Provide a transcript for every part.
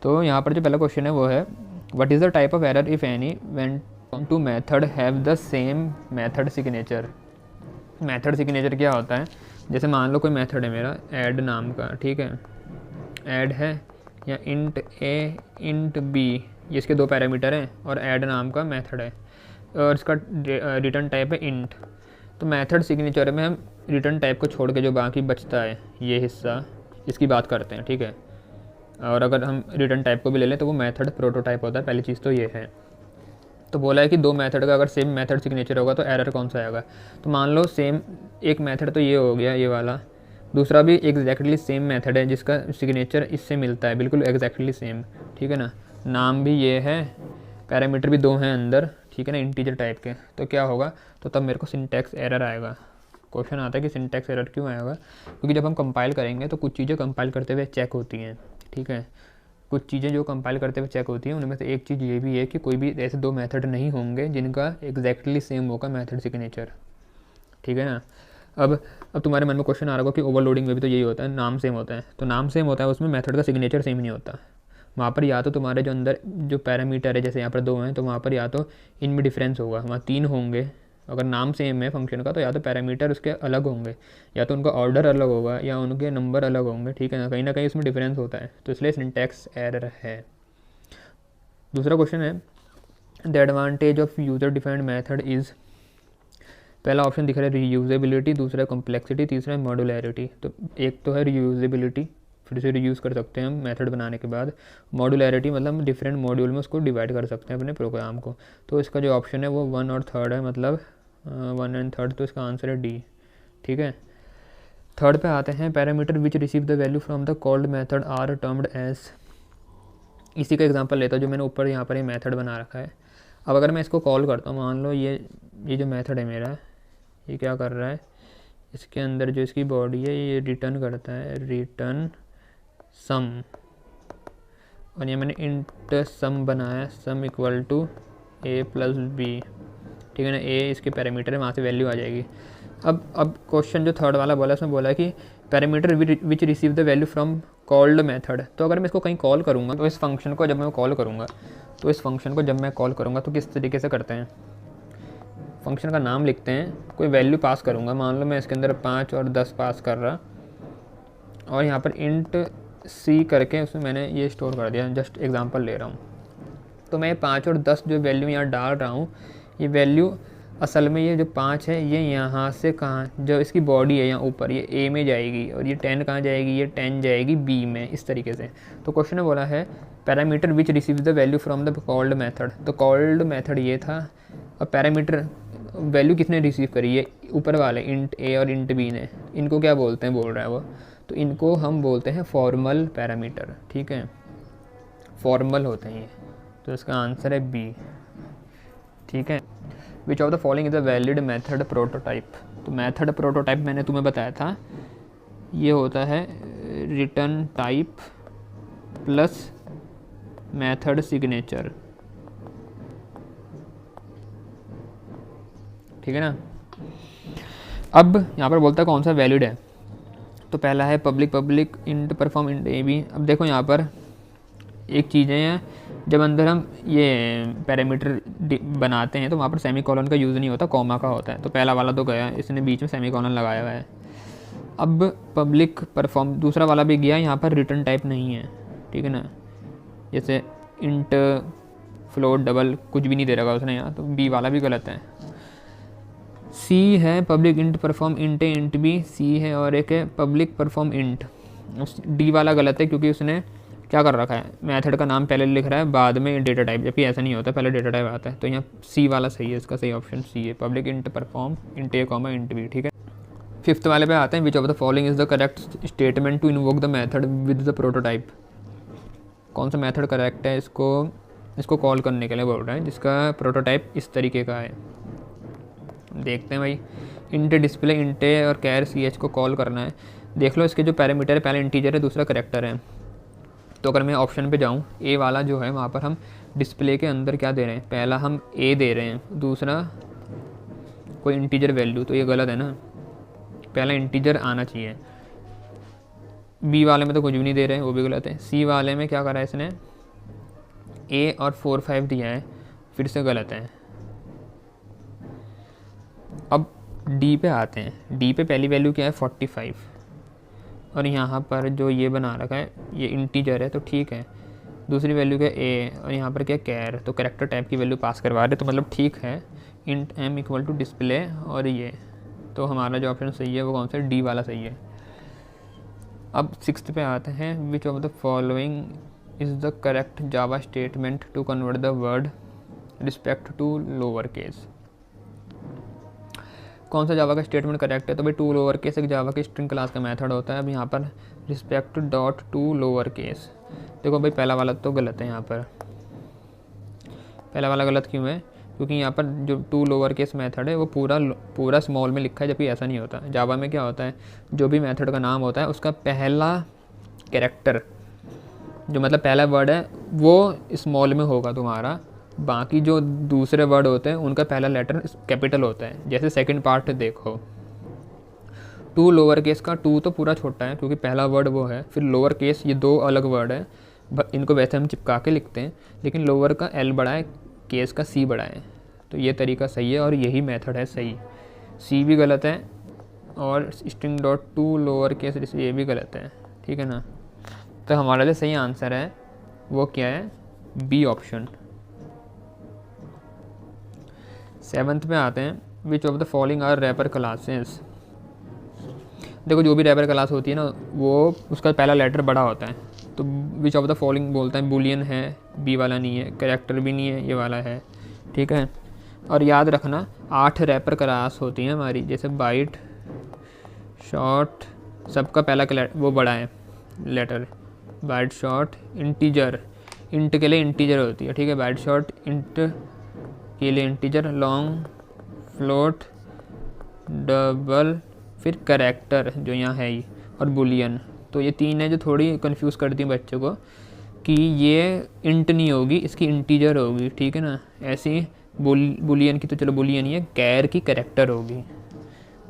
तो यहाँ पर जो पहला क्वेश्चन है वो है what is the type of error if any when two method have the same method signature. Method signature क्या होता है, जैसे मान लो कोई मेथड है मेरा ऐड नाम का, ठीक है, ऐड है या इंट ए इंट बी, ये इसके दो पैरामीटर हैं और ऐड नाम का मेथड है और इसका रिटर्न टाइप है इंट। तो मेथड सिग्नेचर में हम रिटर्न टाइप को छोड़ के जो बाकी बचता है ये हिस्सा, इसकी बात करते हैं, ठीक है। और अगर हम रिटर्न टाइप को भी ले लें तो वो मेथड प्रोटोटाइप होता है। पहली चीज़ तो ये है। तो बोला है कि दो मेथड का अगर सेम मेथड सिग्नेचर होगा तो एरर कौन सा आएगा। तो मान लो सेम एक मेथड तो ये हो गया ये वाला, दूसरा भी एग्जैक्टली सेम मेथड है जिसका सिग्नेचर इससे मिलता है, बिल्कुल एग्जैक्टली सेम, ठीक है ना। नाम भी ये है, पैरामीटर भी दो हैं अंदर, ठीक है ना, इंटीजर टाइप के। तो क्या होगा, तो तब मेरे को सिंटैक्स एरर आएगा। क्वेश्चन आता है कि सिंटैक्स एरर क्यों आएगा, क्योंकि जब हम कंपाइल करेंगे तो कुछ चीज़ें कंपाइल करते हुए चेक होती हैं, ठीक है। कुछ चीज़ें जो कंपाइल करते हुए चेक होती हैं उनमें से एक चीज़ ये भी है कि कोई भी ऐसे दो मेथड नहीं होंगे जिनका एग्जैक्टली सेम होगा मेथड सिग्नेचर, ठीक है ना। अब तुम्हारे मन में क्वेश्चन आ रहा होगा कि ओवरलोडिंग में भी तो यही होता है, नाम सेम होता है। तो नाम सेम होता है, उसमें मेथड का सिग्नेचर सेम नहीं होता। वहाँ पर या तो तुम्हारे जो अंदर जो पैरामीटर है, जैसे यहाँ पर दो हैं, तो वहाँ पर या तो इनमें डिफरेंस होगा, वहाँ तीन होंगे। अगर नाम सेम है फंक्शन का तो या तो पैरामीटर उसके अलग होंगे, या तो उनका ऑर्डर अलग होगा, या उनके नंबर अलग होंगे, ठीक है ना कहीं उसमें डिफरेंस होता है। तो इसलिए सिंटैक्स एरर है। दूसरा क्वेश्चन है the advantage of user defined method is, पहला ऑप्शन दिख रहा है रीयूजेबिलिटी, दूसरा कॉम्प्लेक्सिटी, तीसरा है मॉडुलैरिटी। तो एक तो है रीयूजेबिलिटी, फिर से रीयूज़ कर सकते हैं हम मेथड बनाने के बाद। मॉडुलैरिटी मतलब हम डिफरेंट मॉड्यूल में उसको डिवाइड कर सकते हैं अपने प्रोग्राम को। तो इसका जो ऑप्शन है वो 1 और 3 है, मतलब 1 एंड 3, तो इसका आंसर है डी, ठीक है। थर्ड पे आते हैं parameter which receive the value from the called method are termed as. इसी का एग्जांपल लेता हूँ जो मैंने ऊपर यहाँ पर ये मेथड बना रखा है। अब अगर मैं इसको कॉल करता हूँ, मान लो ये जो मेथड है मेरा, ये क्या कर रहा है, इसके अंदर जो इसकी बॉडी है ये रिटर्न करता है रिटर्न सम, और ये मैंने इंट सम बनाया, sum equal to A plus B, ठीक है ना। ए इसके पैरामीटर है, वहाँ से वैल्यू आ जाएगी। अब क्वेश्चन जो थर्ड वाला बोला उसमें बोला है कि parameter which receive the value from called method. तो अगर मैं इसको कहीं कॉल करूँगा तो इस फंक्शन को जब मैं कॉल करूँगा तो किस तरीके से करते हैं, फंक्शन का नाम लिखते हैं, कोई वैल्यू पास करूँगा, मान लो मैं इसके अंदर 5 और 10 पास कर रहा, और यहाँ पर इंट सी करके उसमें मैंने ये स्टोर कर दिया, जस्ट एग्जांपल ले रहा हूँ। तो मैं 5 और 10 जो वैल्यू यहाँ डाल रहा हूँ, ये वैल्यू असल में ये जो 5 है ये यहाँ से कहाँ, जो इसकी बॉडी है यहाँ ऊपर, ये ए में जाएगी, और ये 10 कहाँ जाएगी, ये 10 जाएगी बी में, इस तरीके से। तो क्वेश्चन में बोला है parameter which receive the value from the called method. तो कॉल्ड मेथड ये था, और पैरामीटर वैल्यू किसने रिसीव करी, ये ऊपर वाले इंट ए और इंट बी ने। इनको क्या बोलते हैं बोल रहा है वो, तो इनको हम बोलते हैं फॉर्मल पैरामीटर, ठीक है, फॉर्मल होते हैं ये। तो इसका आंसर है बी, ठीक है। विच of the following is a valid method prototype. तो मेथड प्रोटोटाइप मैंने तुम्हें बताया था, ये होता है return type plus method signature, ठीक है ना। अब यहाँ पर बोलता है कौन सा वैलिड है, तो पहला है public int perform int A B. अब देखो यहाँ पर एक चीज़ें हैं, जब अंदर हम ये पैरामीटर बनाते हैं तो वहाँ पर सेमीकोलन का यूज़ नहीं होता, कॉमा का होता है। तो पहला वाला तो गया, इसने बीच में सेमीकोलन लगाया हुआ है। अब पब्लिक परफॉर्म, दूसरा वाला भी गया, यहाँ पर रिटर्न टाइप नहीं है, ठीक है ना, जैसे इंट फ्लोट डबल कुछ भी नहीं दे रखा उसने यहाँ, तो बी वाला भी गलत है। सी है पब्लिक इंट परफॉर्म इंट ए इंट बी, सी है, और एक है पब्लिक परफॉर्म इंट। डी वाला गलत है क्योंकि उसने क्या कर रखा है, मेथड का नाम पहले लिख रहा है बाद में डेटा टाइप, जबकि ऐसा नहीं होता, पहले डेटा टाइप आता है। तो यहाँ सी वाला सही है, इसका सही ऑप्शन सी है, public int perform int A comma int B, ठीक है। फिफ्थ वाले पे आते हैं, which of the following is the correct statement to invoke the method with the prototype. कौन सा मेथड करेक्ट है इसको कॉल करने के लिए बोल रहा है, जिसका प्रोटोटाइप इस तरीके का है। देखते हैं भाई, इंट डिस्प्ले इंट ए और कैर सी एच को कॉल करना है। देख लो इसके जो पैरामीटर है, पहला इंटीजर है, दूसरा करेक्टर है। तो अगर मैं ऑप्शन पे जाऊँ, ए वाला जो है वहाँ पर हम डिस्प्ले के अंदर क्या दे रहे हैं, पहला हम ए दे रहे हैं, दूसरा कोई इंटीजर वैल्यू, तो ये गलत है ना, पहला इंटीजर आना चाहिए। बी वाले में तो कुछ भी नहीं दे रहे हैं, वो भी गलत है। सी वाले में क्या करा है इसने, ए और 4 5 दिया है, फिर से गलत है। अब डी पे आते हैं। डी पे पहली वैल्यू क्या है 45, और यहाँ पर जो ये बना रखा है ये इंटीजर है तो ठीक है। दूसरी वैल्यू क्या ए, और यहाँ पर क्या कैर, तो कैरेक्टर टाइप की वैल्यू पास करवा रहे तो मतलब ठीक है। Int M equal to display और ये, तो हमारा जो ऑप्शन सही है वो कौन सा, डी वाला सही है। अब 6th पे आते हैं, which of the following is the correct Java statement to convert the word respect to lower case. कौन सा जावा का स्टेटमेंट करेक्ट है, तो भाई टू लोअर केस एक जावा की स्ट्रिंग क्लास का मेथड होता है। अब यहाँ पर respect dot to lower case, देखो भाई पहला वाला तो गलत है। यहाँ पर पहला वाला गलत क्यों है, क्योंकि यहाँ पर जो टू लोअर केस मेथड है वो पूरा स्मॉल में लिखा है, जबकि ऐसा नहीं होता। जावा में क्या होता है, जो भी मेथड का नाम होता है उसका पहला कैरेक्टर, जो मतलब पहला वर्ड है वो स्मॉल में होगा तुम्हारा, बाकी जो दूसरे वर्ड होते हैं उनका पहला लेटर कैपिटल होता है। जैसे सेकंड पार्ट देखो, टू लोअर केस का टू तो पूरा छोटा है क्योंकि पहला वर्ड वो है, फिर लोअर केस ये दो अलग वर्ड है, इनको वैसे हम चिपका के लिखते हैं, लेकिन लोअर का एल बड़ा है, केस का सी बड़ा है। तो ये तरीका सही है और यही मेथड है सही। सी भी गलत है और string dot to lower case ये भी गलत है, ठीक है ना। तो हमारा जो सही आंसर है वो क्या है, बी ऑप्शन। 7th पे आते हैं, which of the following are wrapper classes. देखो जो भी रैपर क्लास होती है ना वो उसका पहला लेटर बड़ा होता है, तो विच ऑफ द फॉलोइंग बोलता है, बुलियन है, बी वाला नहीं है, कैरेक्टर भी नहीं है, ये वाला है, ठीक है। और याद रखना 8 रैपर क्लास होती हैं हमारी, जैसे बाइट, शॉर्ट, सबका पहला वो बड़ा है letter, byte, short, integer, int के लिए इंटीजर होती है, ठीक है, बाइट, शॉर्ट, इंट के लिए इंटीजर, लॉन्ग, फ्लोट, डबल, फिर कैरेक्टर जो यहाँ है ही, और बुलियन। तो ये 3 है जो थोड़ी कंफ्यूज करती हैं बच्चों को कि ये इंट नहीं होगी, इसकी इंटीजर होगी, ठीक है ना। ऐसी बुलियन की तो चलो बुलियन ही है, कैर की कैरेक्टर होगी।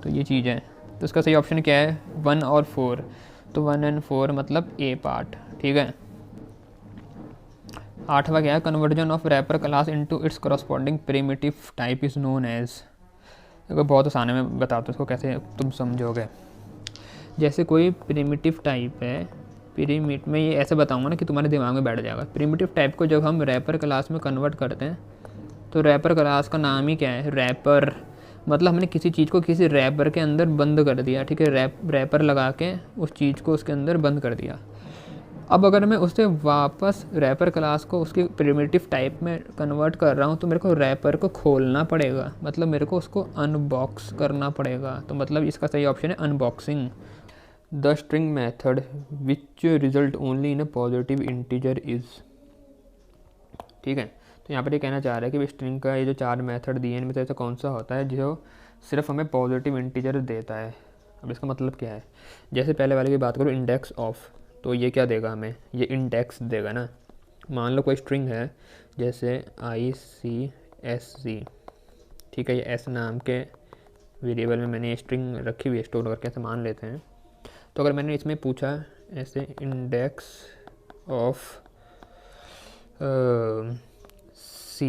तो ये चीज़ है। तो इसका सही ऑप्शन क्या है, 1 और 4। तो 1 और 4 मतलब ए पार्ट, ठीक है। 8वां क्या है, conversion of wrapper class into its corresponding primitive type is known as. देखो बहुत आसान है, मैं बताता हूँ इसको कैसे तुम समझोगे। जैसे कोई प्रिमिटिव टाइप है, प्रीमिट में ये ऐसे बताऊंगा ना कि तुम्हारे दिमाग में बैठ जाएगा। प्रिमिटिव टाइप को जब हम रैपर क्लास में कन्वर्ट करते हैं तो रैपर क्लास का नाम ही क्या है, रैपर। मतलब हमने किसी चीज़ को किसी रैपर के अंदर बंद कर दिया, ठीक है, रैपर लगा के उस चीज़ को उसके अंदर बंद कर दिया। अब अगर मैं उससे वापस रैपर क्लास को उसके प्रिमिटिव टाइप में कन्वर्ट कर रहा हूँ तो मेरे को रैपर को खोलना पड़ेगा, मतलब मेरे को उसको अनबॉक्स करना पड़ेगा। तो मतलब इसका सही ऑप्शन है unboxing. The string method which result only in a positive integer is, ठीक है। तो यहाँ पर ये कहना चाह रहा है कि स्ट्रिंग का ये जो 4 मेथड दिए इनमें से ऐसा कौन सा होता है जो सिर्फ हमें पॉजिटिव इंटीजर देता है। अब इसका मतलब क्या है, जैसे पहले वाले की बात करूँ इंडेक्स ऑफ, तो ये क्या देगा हमें, ये इंडेक्स देगा ना। मान लो कोई स्ट्रिंग है जैसे ICSC, ठीक है, ये एस नाम के वेरिएबल में मैंने ये स्ट्रिंग रखी हुई है, स्टोर करके ऐसे मान लेते हैं। तो अगर मैंने इसमें पूछा ऐसे इंडेक्स ऑफ C,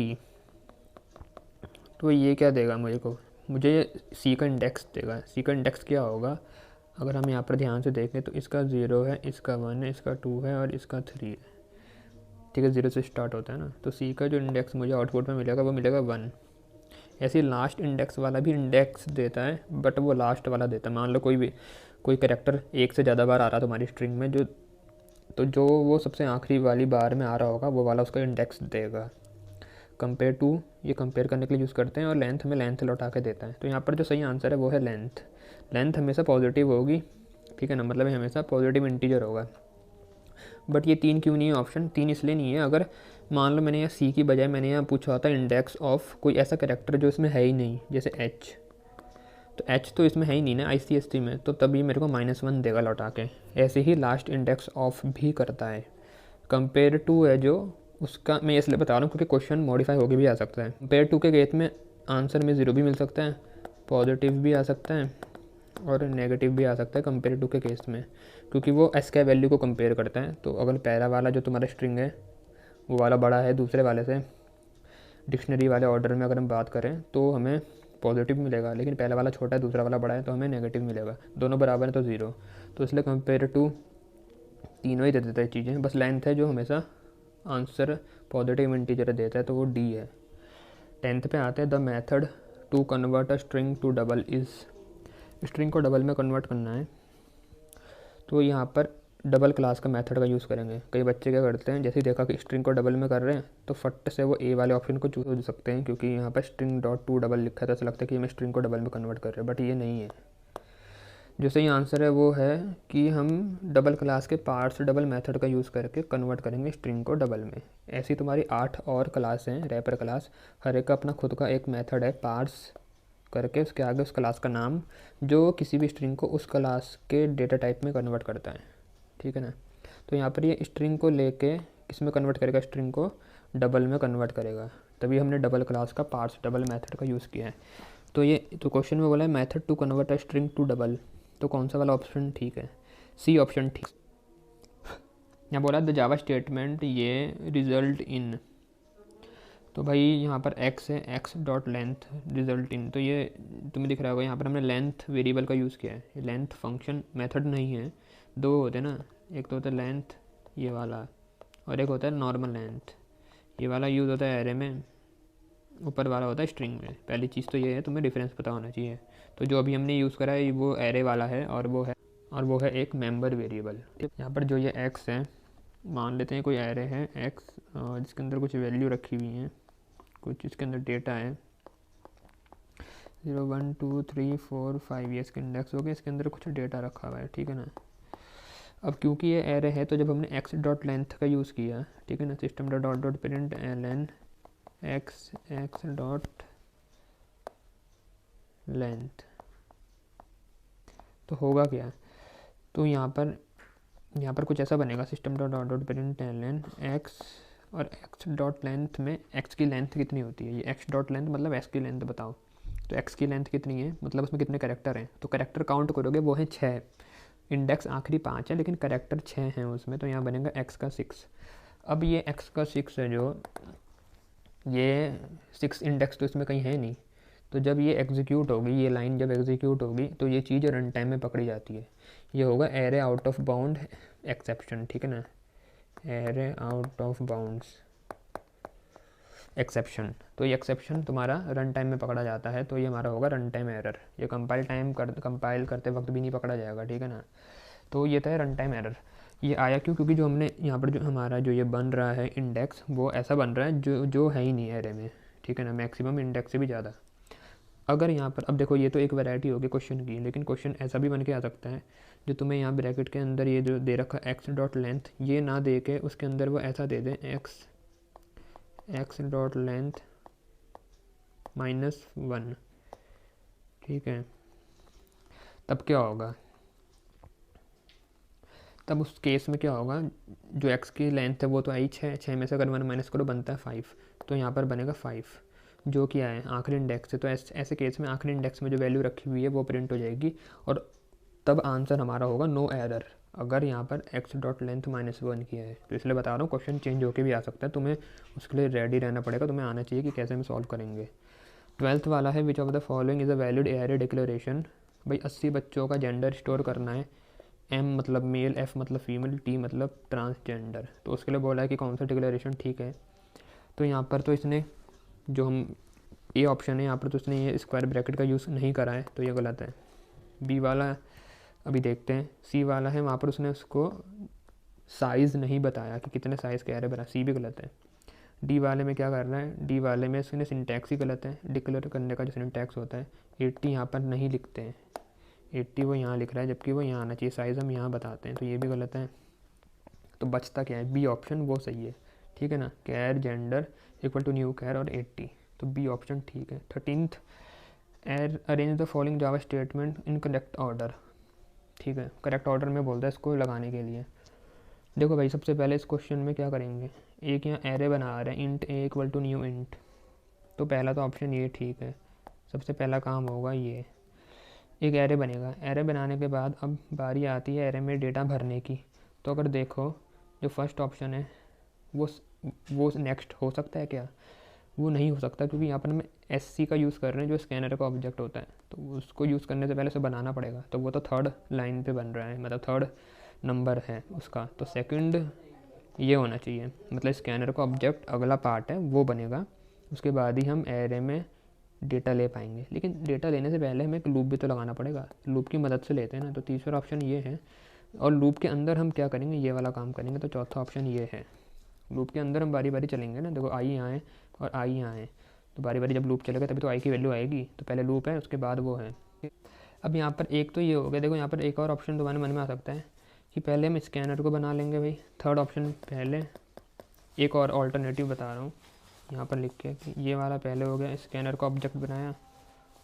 तो ये क्या देगा मुझे सी का इंडेक्स देगा। सी का इंडेक्स क्या होगा, अगर हम यहाँ पर ध्यान से देखें तो इसका 0 है, इसका 1 है, इसका 2 है और इसका 3 है, ठीक है, 0 से स्टार्ट होता है ना। तो सी का जो इंडेक्स मुझे आउटपुट में मिलेगा वो मिलेगा 1। ऐसे लास्ट इंडेक्स वाला भी इंडेक्स देता है, बट वो लास्ट वाला देता है। मान लो कोई कैरेक्टर एक से ज़्यादा बार आ रहा है तुम्हारी स्ट्रिंग में, जो वो सबसे आखिरी वाली बार में आ रहा होगा वो वाला उसका इंडेक्स देगा। कंपेयर टू, ये कंपेयर करने के लिए यूज़ करते हैं, और लेंथ हमें लेंथ लौटा के देता है। तो यहाँ पर जो सही आंसर है वो है लेंथ। लेंथ हमेशा पॉजिटिव होगी, ठीक है ना, मतलब ये हमेशा पॉजिटिव इंटीजर होगा। बट ये 3 क्यों नहीं है ऑप्शन, 3 इसलिए नहीं है, अगर मान लो मैंने यहाँ सी की बजाय मैंने यहाँ पूछा होता इंडेक्स ऑफ कोई ऐसा कैरेक्टर जो इसमें है ही नहीं, जैसे एच, तो एच तो इसमें है ही नहीं ना ICSC में, तो तभी मेरे को -1 देगा लौटा के। ऐसे ही लास्ट इंडेक्स ऑफ भी करता है। कंपेयर टू है जो, उसका मैं इसलिए बता रहा हूँ क्योंकि क्वेश्चन मॉडिफाई होकर भी आ सकता है। कंपेयर टू के केस में आंसर में 0 भी मिल सकता है, पॉजिटिव भी आ सकता है, और नेगेटिव भी आ सकता है कंपेयर टू के केस में, क्योंकि वो एस के वैल्यू को कंपेयर करता है। तो अगर पहला वाला जो तुम्हारा स्ट्रिंग है वो वाला बड़ा है दूसरे वाले से, डिक्शनरी वाले ऑर्डर में अगर हम बात करें तो हमें पॉजिटिव मिलेगा, लेकिन पहला वाला छोटा है दूसरा वाला बड़ा है तो हमें नेगेटिव मिलेगा। दोनों बराबर है तो ज़ीरो। तो इसलिए कंपेयर टू तीनों ही दे देता है चीज़ें, बस लेंथ है जो हमेशा आंसर पॉजिटिव इंटीजर देता है, तो वो डी है। 10th पे आते हैं, the method to convert a string to double is. String को डबल में कन्वर्ट करना है तो यहाँ पर डबल क्लास का मेथड का यूज़ करेंगे। कई बच्चे क्या करते हैं, जैसे ही देखा कि स्ट्रिंग को डबल में कर रहे हैं तो फट से वो ए वाले ऑप्शन को चूज हो सकते हैं, क्योंकि यहाँ पर स्ट्रिंग डॉट टू डबल लिखा है तो ऐसा लगता है कि हमें स्ट्रिंग को डबल में कन्वर्ट कर रहे हैं, बट ये नहीं है। जो सही आंसर है वो है कि हम डबल क्लास के पार्ट्स डबल मेथड का यूज़ करके कन्वर्ट करेंगे स्ट्रिंग को डबल में। ऐसी तुम्हारी 8 और क्लास हैं रैपर क्लास, हर एक का अपना खुद का एक मेथड है पार्ट्स करके, उसके आगे उस क्लास का नाम जो किसी भी स्ट्रिंग को उस क्लास के डेटा टाइप में कन्वर्ट करता है, ठीक है ना। तो यहाँ पर ये स्ट्रिंग को लेके किस में कन्वर्ट करेगा, स्ट्रिंग को डबल में कन्वर्ट करेगा, तभी हमने डबल क्लास का पार्ट्स डबल मेथड का यूज़ किया है। तो ये तो क्वेश्चन में बोला है method to convert a string to double, तो कौन सा वाला ऑप्शन ठीक है, सी ऑप्शन ठीक। यहाँ बोला द जावा स्टेटमेंट ये रिजल्ट इन, तो भाई यहाँ पर x है, x dot length result in, तो ये तुम्हें दिख रहा होगा यहाँ पर हमने लेंथ वेरिएबल का यूज़ किया है। लेंथ फंक्शन मेथड नहीं है, दो होते हैं ना, एक तो होता है लेंथ ये वाला और एक होता है नॉर्मल लेंथ। ये वाला यूज़ होता है एरे में, ऊपर वाला होता है स्ट्रिंग में। पहली चीज़ तो ये है, तुम्हें डिफरेंस पता होना चाहिए। तो जो अभी हमने यूज़ करा है वो एरे वाला है और वो है एक मेंबर वेरिएबल। यहाँ पर जो ये x है, मान लेते हैं कोई एरे है x जिसके अंदर कुछ वैल्यू रखी हुई हैं, कुछ इसके अंदर डेटा है 0 1 2 3 4 5, ये इसके इंडेक्स हो गए, इसके अंदर कुछ डेटा रखा हुआ है, ठीक है ना। अब क्योंकि ये एरे है तो जब हमने x डॉट लेंथ का यूज़ किया, ठीक है ना, system dot dot print ln x dot length, तो होगा क्या, तो यहाँ पर कुछ ऐसा बनेगा, system dot dot dot print ln x, और x डॉट लेंथ में x की लेंथ कितनी होती है, ये x डॉट लेंथ मतलब x की लेंथ बताओ, तो x की लेंथ कितनी है मतलब उसमें कितने कैरेक्टर हैं, तो कैरेक्टर काउंट करोगे वो है 6, इंडेक्स आखिरी 5 है लेकिन कैरेक्टर 6 हैं उसमें, तो यहाँ बनेगा x का 6। अब ये x का 6 है जो, ये 6 इंडेक्स तो इसमें कहीं है नहीं, तो जब ये एग्जीक्यूट होगी, ये लाइन जब एग्जीक्यूट होगी तो ये चीज़ रन टाइम में पकड़ी जाती है। ये होगा array out of bound exception, ठीक है ना, array out of bounds exception. तो ये एक्सेप्शन तुम्हारा रन टाइम में पकड़ा जाता है, तो ये हमारा होगा रन टाइम एरर। ये कंपाइल करते वक्त भी नहीं पकड़ा जाएगा, ठीक है ना। तो ये था रन टाइम एरर। ये आया क्यों, क्योंकि जो हमने यहाँ पर जो हमारा जो ये बन रहा है इंडेक्स, वो ऐसा बन रहा है जो है ही नहीं एरे में, ठीक है ना, मैक्सिमम इंडेक्स से भी ज़्यादा। अगर यहाँ पर अब देखो, ये तो एक वैरायटी होगी क्वेश्चन की, लेकिन क्वेश्चन ऐसा भी बन के आ सकता है जो तुम्हें यहाँ ब्रैकेट के अंदर ये जो दे रखा है एक्स डॉट लेंथ, ये ना दे के उसके अंदर वो ऐसा दे दें एक्स डॉट लेंथ -1, ठीक है। तब क्या होगा, तब उस केस में क्या होगा, जो x की लेंथ है वो तो आई 6 में से अगर 1 माइनस करो बनता है 5, तो यहाँ पर बनेगा 5 जो क्या है आखिरी इंडेक्स है। तो ऐसे केस में आखिरी इंडेक्स में जो वैल्यू रखी हुई है वो प्रिंट हो जाएगी, और तब आंसर हमारा होगा नो एरर, अगर यहाँ पर x डॉट लेंथ -1 किया है। तो इसलिए बता रहा हूँ क्वेश्चन चेंज होकर भी आ सकता है, तुम्हें उसके लिए रेडी रहना पड़ेगा, तुम्हें आना चाहिए कि कैसे हम सॉल्व करेंगे। 12th वाला है, विच of the following is a valid array declaration. भाई 80 बच्चों का जेंडर स्टोर करना है, M मतलब मेल, F मतलब फीमेल, T मतलब ट्रांसजेंडर, तो उसके लिए बोला है कि कौन सा डिक्लेरेशन ठीक है। तो यहाँ पर तो इसने जो हम ए ऑप्शन है यहाँ पर तो इसने ये स्क्वायर ब्रैकेट का यूज़ नहीं करा है, तो ये गलत है। बी वाला अभी देखते हैं, सी वाला है वहाँ पर उसने उसको साइज़ नहीं बताया कि कितने साइज़ का एरे बना, सी भी गलत है। डी वाले में क्या कर रहा है, डी वाले में इसने सिंटैक्स ही गलत है, डिक्लेयर करने का जो सिंटैक्स होता है 80 यहाँ पर नहीं लिखते हैं, 80 वो यहाँ लिख रहा है जबकि वो यहाँ आना चाहिए, साइज़ हम यहाँ बताते हैं, तो ये भी गलत है। तो बचता क्या है, बी ऑप्शन वो सही है, ठीक है ना, कैर जेंडर इक्वल टू न्यू कैर और 80, तो बी ऑप्शन ठीक है। 13th arrange the following Java statement in correct order, ठीक है, करेक्ट ऑर्डर में बोलता है इसको लगाने के लिए। देखो भाई सबसे पहले इस क्वेश्चन में क्या करेंगे, एक यहाँ एरे बना रहे हैं int A equal to new int, तो पहला तो ऑप्शन ये ठीक है, सबसे पहला काम होगा ये एक एरे बनेगा। एरे बनाने के बाद अब बारी आती है एरे में डेटा भरने की। तो अगर देखो जो फर्स्ट ऑप्शन है वो नेक्स्ट हो सकता है क्या? वो नहीं हो सकता, क्योंकि यहाँ पर हम SC का यूज़ कर रहे हैं जो स्कैनर का ऑब्जेक्ट होता है, तो उसको यूज़ करने से पहले उसे बनाना पड़ेगा। तो वो तो थर्ड लाइन पे बन रहा है, मतलब थर्ड नंबर है उसका। तो सेकंड ये होना चाहिए, मतलब स्कैनर का ऑब्जेक्ट अगला पार्ट है वो बनेगा, उसके बाद ही हम एरे में डेटा ले पाएंगे। लेकिन डेटा लेने से पहले हमें एक लूप भी तो लगाना पड़ेगा, लूप की मदद से लेते हैं ना। तो तीसरा ऑप्शन ये है। और लूप के अंदर हम क्या करेंगे, ये वाला काम करेंगे। तो चौथा ऑप्शन ये है। लूप के अंदर हम बारी बारी चलेंगे ना, देखो आई यहाँ है और आई यहाँ है, तो बारी बारी जब लूप चलेगा तभी तो आई की वैल्यू आएगी। तो पहले लूप है, उसके बाद वो है। अब यहाँ पर एक तो ये हो गया। देखो यहाँ पर एक और ऑप्शन तुम्हारे मन में आ सकता है कि पहले हम स्कैनर को बना लेंगे भाई, थर्ड ऑप्शन पहले। एक और ऑल्टरनेटिव बता रहा हूँ यहाँ पर लिख के कि ये वाला पहले हो गया, स्कैनर का ऑब्जेक्ट बनाया,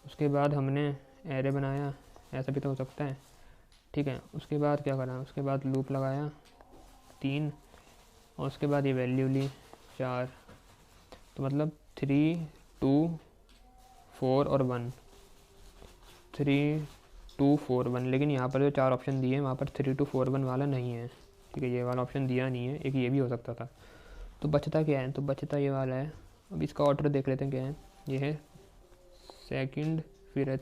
उसके बाद हमने एरे बनाया, ऐसा भी तो हो सकता है, ठीक है। उसके बाद क्या करा, उसके बाद लूप लगाया 3, और उसके बाद ये वैल्यू ली 4। तो मतलब 3, 2, 4 और 1, 3, 2, 4, 1। लेकिन यहाँ पर जो 4 ऑप्शन दिए हैं वहाँ पर 3, 2, 4, 1 वाला नहीं है, ठीक है। ये वाला ऑप्शन दिया नहीं है, एक ये भी हो सकता था। तो बचता क्या है, तो बचता ये वाला है। अब इसका ऑर्डर देख लेते हैं क्या है। ये है सेकंड, फिर है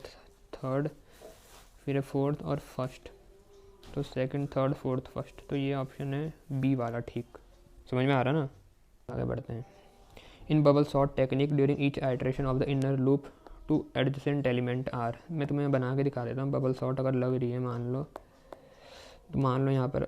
थर्ड, फिर है फोर्थ और फर्स्ट। तो सेकंड, थर्ड, फोर्थ, फर्स्ट, तो ये ऑप्शन है बी वाला, ठीक। समझ में आ रहा ना? आगे बढ़ते हैं। In bubble sort technique during each iteration of the inner loop two adjacent element are. मैं तुम्हें बना के दिखा देता हूँ। बबल सॉर्ट अगर लग रही है मान लो, तो मान लो यहाँ पर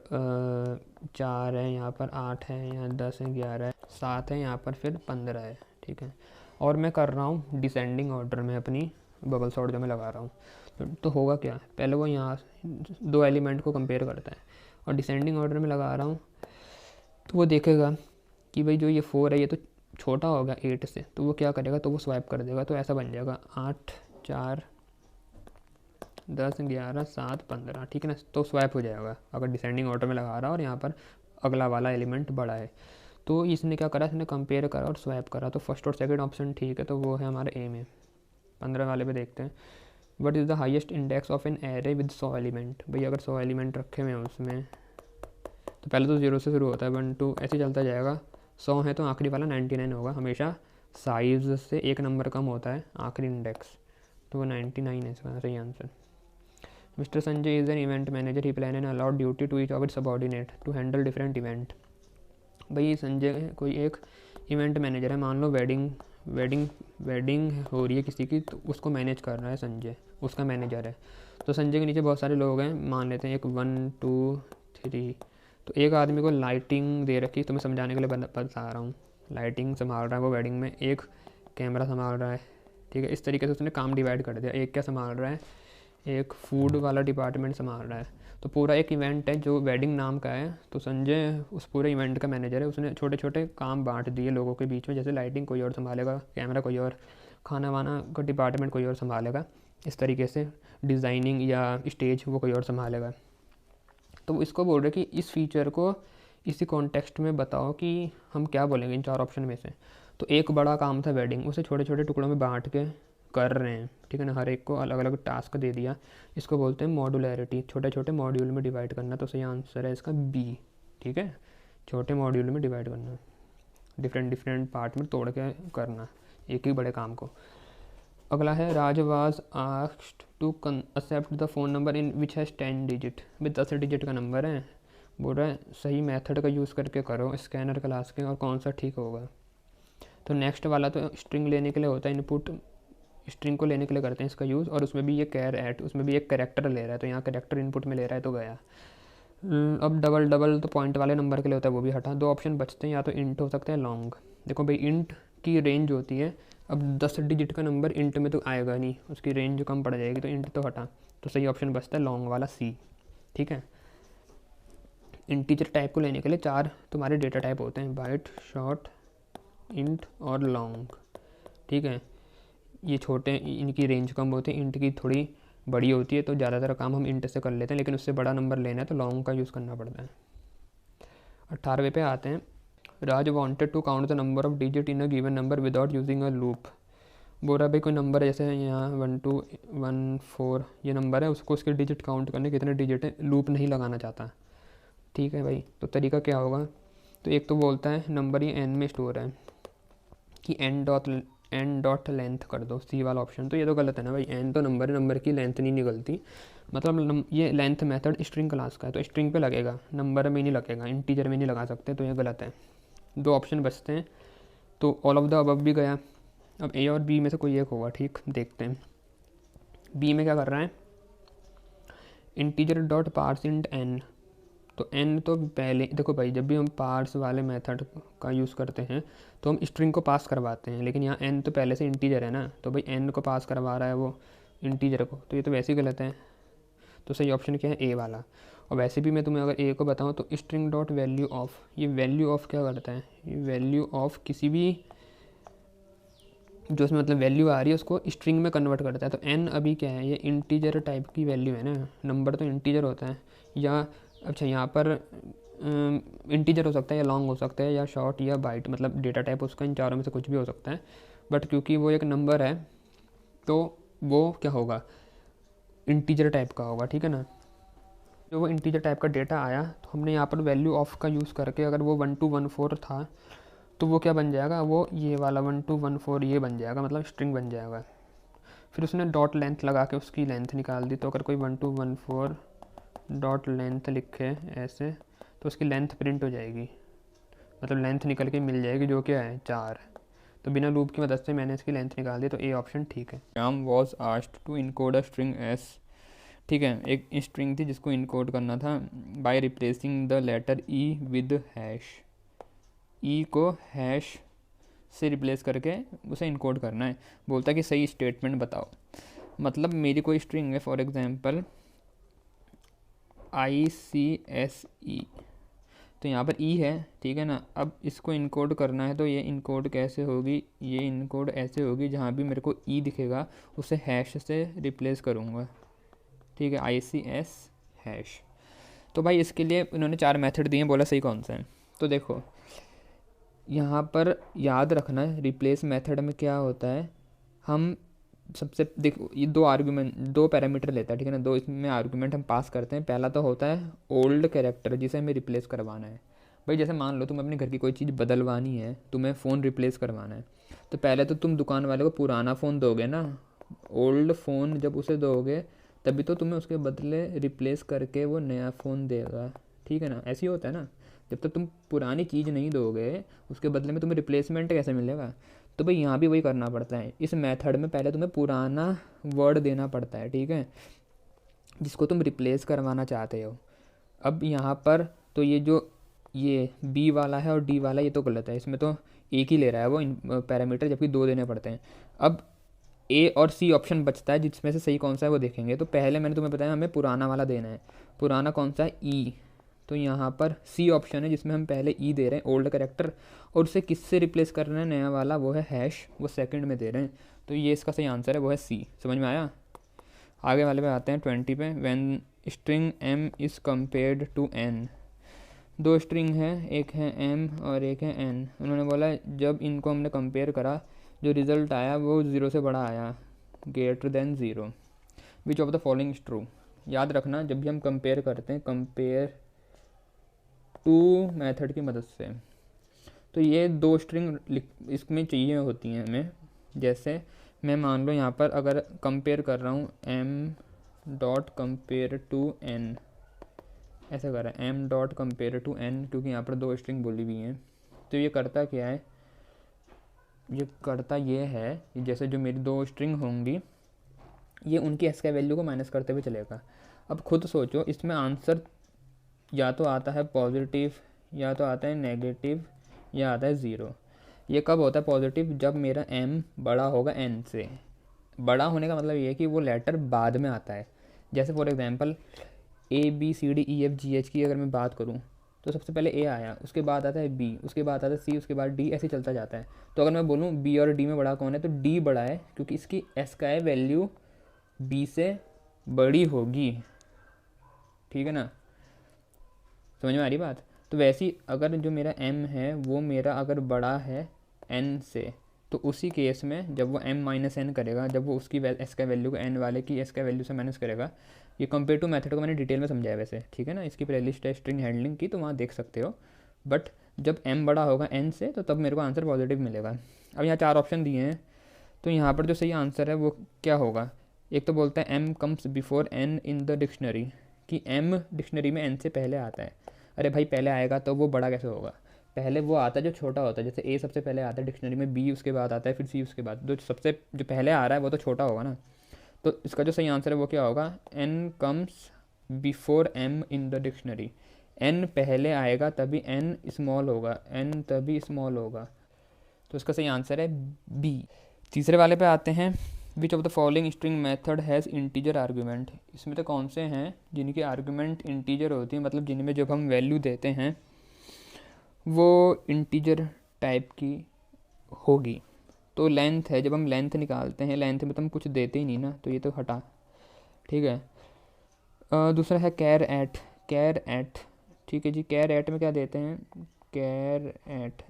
4 है, यहाँ पर 8 है, यहाँ 10 है, 11 है, 7 है, यहाँ पर फिर 15 है, ठीक है। और मैं कर रहा हूँ डिसेंडिंग ऑर्डर में अपनी बबल सॉर्ट जो मैं लगा रहा हूँ। तो होगा क्या, पहले वो यहाँ 2 एलिमेंट को कंपेयर करता है, और डिसेंडिंग ऑर्डर में लगा रहा हूँ। तो वो देखेगा कि भाई जो ये 4 है ये तो छोटा होगा 8 से, तो वो क्या करेगा, तो वो स्वाइप कर देगा। तो ऐसा बन जाएगा 8, 4, 10, 11, 7, 15, ठीक है ना। तो स्वाइप हो जाएगा अगर डिसेंडिंग ऑर्डर में लगा रहा है और यहाँ पर अगला वाला एलिमेंट बड़ा है। तो इसने क्या करा, इसने कंपेयर करा और स्वाइप करा। तो फर्स्ट और सेकंड ऑप्शन ठीक है, तो वो है हमारा ए में। 15 वाले पे देखते हैं। What is the highest index of an array with 100 element. भाई अगर 100 एलिमेंट रखे हुए हैं उसमें, तो पहले तो 0 से शुरू होता है, 1, 2 ऐसे चलता जाएगा। 100 है तो आखिरी वाला 99 होगा। हमेशा साइज से एक नंबर कम होता है आखिरी इंडेक्स, तो वो 99 है इसका सही answer. Mr. Sanjay is an event manager. He plan and allowed duty to each of its subordinate to handle different event. भाई संजय कोई एक इवेंट मैनेजर है, मान लो वेडिंग हो रही है किसी की, तो उसको मैनेज कर रहा है संजय, उसका मैनेजर है। तो संजय के नीचे बहुत सारे लोग हैं, मान लेते हैं 1, 2, 3। तो एक आदमी को लाइटिंग दे रखी, तो मैं समझाने के लिए बता रहा हूँ। लाइटिंग संभाल रहा है वो वेडिंग में, एक कैमरा संभाल रहा है, ठीक है। इस तरीके से उसने काम डिवाइड कर दिया। एक क्या संभाल रहा है, एक फूड वाला डिपार्टमेंट संभाल रहा है। तो पूरा एक इवेंट है जो वेडिंग नाम का है, तो संजय उस पूरे इवेंट का मैनेजर है। उसने छोटे छोटे काम बांट दिए लोगों के बीच में, जैसे लाइटिंग कोई और संभालेगा, कैमरा कोई और, खाना वाना का डिपार्टमेंट कोई और संभालेगा, इस तरीके से डिज़ाइनिंग या स्टेज वो कोई और संभालेगा। तो इसको बोल रहे कि इस फीचर को इसी कॉन्टेक्स्ट में बताओ कि हम क्या बोलेंगे इन 4 ऑप्शन में से। तो एक बड़ा काम था वेडिंग, उसे छोटे छोटे टुकड़ों में बांट के कर रहे हैं, ठीक है ना। हर एक को अलग अलग टास्क दे दिया। इसको बोलते हैं मॉड्यूलैरिटी, छोटे छोटे मॉड्यूल में डिवाइड करना। तो सही आंसर है इसका बी, ठीक है। छोटे मॉड्यूल में डिवाइड करना, डिफरेंट पार्ट में तोड़ के करना एक ही बड़े काम को। अगला है Raj was asked to accept the phone number in which has 10 digit. भाई 10 डिजिट का नंबर है, बोल रहा है सही मेथड का यूज़ करके करो स्कैनर क्लास के, और कौन सा ठीक होगा। तो नेक्स्ट वाला तो स्ट्रिंग लेने के लिए होता है, इनपुट स्ट्रिंग को लेने के लिए करते हैं इसका यूज़। और उसमें भी ये कैर एट, उसमें भी एक कैरेक्टर ले रहा है, तो यहाँ कैरेक्टर इनपुट में ले रहा है तो गया। अब डबल तो पॉइंट वाले नंबर के लिए होता है, वो भी हटा। 2 ऑप्शन बचते हैं, या तो इंट हो सकता है लॉन्ग। देखो भाई इंट की रेंज होती है, अब 10 डिजिट का नंबर इंट में तो आएगा नहीं, उसकी रेंज कम पड़ जाएगी, तो इंट तो हटा। तो सही ऑप्शन बचता है लॉन्ग वाला सी, ठीक है। इंटीजर टाइप को लेने के लिए 4 तुम्हारे डेटा टाइप होते हैं, बाइट, शॉर्ट, इंट और लॉन्ग, ठीक है। ये छोटे, इनकी रेंज कम होती है, इंट की थोड़ी बड़ी होती है, तो ज़्यादातर काम हम इंट से कर लेते हैं, लेकिन उससे बड़ा नंबर लेना है तो लॉन्ग का यूज़ करना पड़ता है। 18वें पे आते हैं। Raj wanted to count the number of digit in a given number without using a loop. बोल रहा है भाई कोई नंबर है, जैसे यहाँ 1214 ये नंबर है, उसको उसके डिजिट काउंट करने कितने डिजिट है, लूप नहीं लगाना चाहता। ठीक है भाई, तो तरीका क्या होगा, तो एक तो बोलता है नंबर ये एन में स्टोर है कि एन डॉट लेंथ कर दो, सी वाला ऑप्शन। तो ये तो गलत है ना भाई, एन तो नंबर है, नंबर की लेंथ नहीं निकलती। मतलब ये लेंथ मेथड स्ट्रिंग क्लास का है तो स्ट्रिंग पे लगेगा, नंबर में नहीं लगेगा, इंटीजर में नहीं लगा सकते, तो ये गलत है। दो ऑप्शन बचते हैं, तो ऑल ऑफ द अबव भी गया। अब ए और बी में से कोई एक होगा, ठीक, देखते हैं। बी में क्या कर रहा है, integer dot parse int N. तो एन तो पहले देखो भाई, जब भी हम पार्स वाले मेथड का यूज़ करते हैं तो हम स्ट्रिंग को पास करवाते हैं, लेकिन यहाँ एन तो पहले से इंटीजर है ना, तो भाई एन को पास करवा रहा है वो इंटीजर को, तो ये तो वैसे ही गलत है। तो सही ऑप्शन क्या है, ए वाला। और वैसे भी मैं तुम्हें अगर ए को बताऊँ तो स्ट्रिंग डॉट वैल्यू ऑफ, ये वैल्यू ऑफ क्या करता है, ये वैल्यू ऑफ किसी भी जो इसमें मतलब वैल्यू आ रही है उसको स्ट्रिंग में कन्वर्ट करता है। तो एन अभी क्या है, ये इंटीजर टाइप की वैल्यू है ना, नंबर तो इंटीजर होता है, या अच्छा यहाँ पर इंटीजर हो सकता है या लॉन्ग हो सकता है या शॉर्ट या बाइट, मतलब डेटा टाइप उसका इन चारों में से कुछ भी हो सकता है। बट क्योंकि वो एक नंबर है तो वो क्या होगा, इंटीजर टाइप का होगा, ठीक है ना। जो वो इंटीजर टाइप का डेटा आया तो हमने यहाँ पर वैल्यू ऑफ का यूज़ करके, अगर वो 1214 था तो वो क्या बन जाएगा, वो ये वाला 1214 ये बन जाएगा, मतलब स्ट्रिंग बन जाएगा। फिर उसने डॉट लेंथ लगा के उसकी लेंथ निकाल दी, तो अगर कोई 1214 डॉट लेंथ लिखे ऐसे तो उसकी लेंथ प्रिंट हो जाएगी, मतलब लेंथ निकल के मिल जाएगी जो क्या है 4। तो बिना लूप की मदद से मैंने इसकी लेंथ निकाल दी, तो ए ऑप्शन ठीक है। Ram was asked to encode a string S, ठीक है, एक स्ट्रिंग थी जिसको इनकोड करना था by replacing the letter E with hash. E को हैश से रिप्लेस करके उसे इनकोड करना है। बोलता है कि सही स्टेटमेंट बताओ। मतलब मेरी कोई स्ट्रिंग है, फॉर एग्जांपल ICSE, तो यहाँ पर ई है, ठीक है ना। अब इसको इनकोड करना है तो ये इनकोड कैसे होगी, ये इनकोड ऐसे होगी, जहाँ भी मेरे को ई दिखेगा उसे हैश से रिप्लेस करूँगा, ठीक है, ICS हैश। तो भाई इसके लिए इन्होंने 4 मेथड दिए हैं, बोला सही कौन सा है। तो देखो यहाँ पर याद रखना है रिप्लेस मेथड में क्या होता है, हम सबसे देखो ये 2 पैरामीटर लेता है, ठीक है ना, 2 इसमें आर्गूमेंट हम पास करते हैं। पहला तो होता है ओल्ड कैरेक्टर जिसे हमें रिप्लेस करवाना है। भाई जैसे मान लो तुम अपने घर की कोई चीज़ बदलवानी है, तुम्हें फ़ोन रिप्लेस करवाना है, तो पहले तो तुम दुकान वाले को पुराना फ़ोन दोगे ना, ओल्ड फ़ोन जब उसे दोगे तभी तो तुम्हें उसके बदले रिप्लेस करके वो नया फ़ोन देगा, ठीक है ना। ऐसे ही होता है ना, जब तक तुम पुरानी चीज़ नहीं दोगे उसके बदले में तुम्हें रिप्लेसमेंट कैसे मिलेगा। तो भाई यहाँ भी वही करना पड़ता है, इस मेथड में पहले तुम्हें पुराना वर्ड देना पड़ता है, ठीक है, जिसको तुम रिप्लेस करवाना चाहते हो। अब यहाँ पर तो ये जो ये बी वाला है और डी वाला ये तो गलत है, इसमें तो एक ही ले रहा है वो पैरामीटर, जबकि 2 देने पड़ते हैं। अब ए और सी ऑप्शन बचता है, जिसमें से सही कौन सा है वो देखेंगे। तो पहले मैंने तुम्हें बताया हमें पुराना वाला देना है, पुराना कौन सा है, ई। तो यहाँ पर सी ऑप्शन है जिसमें हम पहले ई दे रहे हैं ओल्ड कैरेक्टर, और उसे किससे रिप्लेस कर रहे हैं, नया वाला, वो है हैश, वो सेकंड में दे रहे हैं। तो ये इसका सही आंसर है, वो है सी। समझ में आया। आगे वाले पे आते हैं 20 पे। When string M is compared to N, 2 string है, एक है एम और एक है एन। उन्होंने बोला जब इनको हमने कंपेयर करा जो रिज़ल्ट आया वो 0 से बड़ा आया, greater than 0, which of the following is true. याद रखना जब भी हम कंपेयर करते हैं, कंपेयर टू मेथड की मदद से, तो ये 2 स्ट्रिंग इसमें चाहिए होती हैं हमें। जैसे मैं मान लो यहाँ पर अगर कंपेयर कर रहा हूँ M dot compare to N, ऐसा कर रहा है M dot compare to N, क्योंकि यहाँ पर 2 स्ट्रिंग बोली हुई हैं। तो ये करता क्या है, ये करता ये है, जैसे जो मेरी 2 स्ट्रिंग होंगी ये उनकी एस का वैल्यू को माइनस करते हुए चलेगा। अब खुद सोचो, इसमें आंसर या तो आता है पॉजिटिव, या तो आता है नेगेटिव, या आता है 0। ये कब होता है पॉजिटिव, जब मेरा m बड़ा होगा n से। बड़ा होने का मतलब ये है कि वो लेटर बाद में आता है। जैसे फॉर एग्जांपल ABCDEFGH की अगर मैं बात करूँ तो सबसे पहले A आया, उसके बाद आता है B, उसके बाद आता है C, उसके बाद D, ऐसे चलता जाता है। तो अगर मैं बोलूँ B और D में बड़ा कौन है, तो D बड़ा है, क्योंकि इसकी S का है वैल्यू B से बड़ी होगी, ठीक है ना। समझ में आ रही बात। तो वैसे ही अगर जो मेरा m है वो मेरा अगर बड़ा है n से, तो उसी केस में जब वो m माइनस एन करेगा, जब वो उसकी एस का वैल्यू को एन वाले की एस का वैल्यू से माइनस करेगा, ये कंपेयर टू मेथड को मैंने डिटेल में समझाया वैसे, ठीक है ना, इसकी प्लेलिस्ट है स्ट्रिंग हैंडलिंग की, तो वहाँ देख सकते हो। बट जब m बड़ा होगा n से, तो तब मेरे को आंसर पॉजिटिव मिलेगा। अब यहाँ 4 ऑप्शन दिए हैं, तो यहाँ पर जो सही आंसर है वो क्या होगा। एक तो बोलता है m comes before n in the dictionary, कि m डिक्शनरी में n से पहले आता है। अरे भाई पहले आएगा तो वो बड़ा कैसे होगा, पहले वो आता है जो छोटा होता है, जैसे a सबसे पहले आता है डिक्शनरी में, b उसके बाद आता है, फिर c उसके बाद, जो पहले आ रहा है वो तो छोटा होगा ना। तो इसका जो सही आंसर है वो क्या होगा, n comes before m in the dictionary, n पहले आएगा तभी n स्मॉल होगा, n तभी स्मॉल होगा, तो इसका सही आंसर है b। तीसरे वाले पे आते हैं, which of the following string method has integer argument. इसमें तो कौन से हैं जिनकी आर्गूमेंट इंटीजर होती है, मतलब जिनमें जब हम वैल्यू देते हैं वो इंटीजर टाइप की होगी। तो लेंथ है, जब हम लेंथ निकालते हैं, लेंथ में तो हम कुछ देते ही नहीं ना, तो ये तो हटा, ठीक है। दूसरा है कैर एट, ठीक है जी। कैर एट में क्या देते हैं, कैर एट,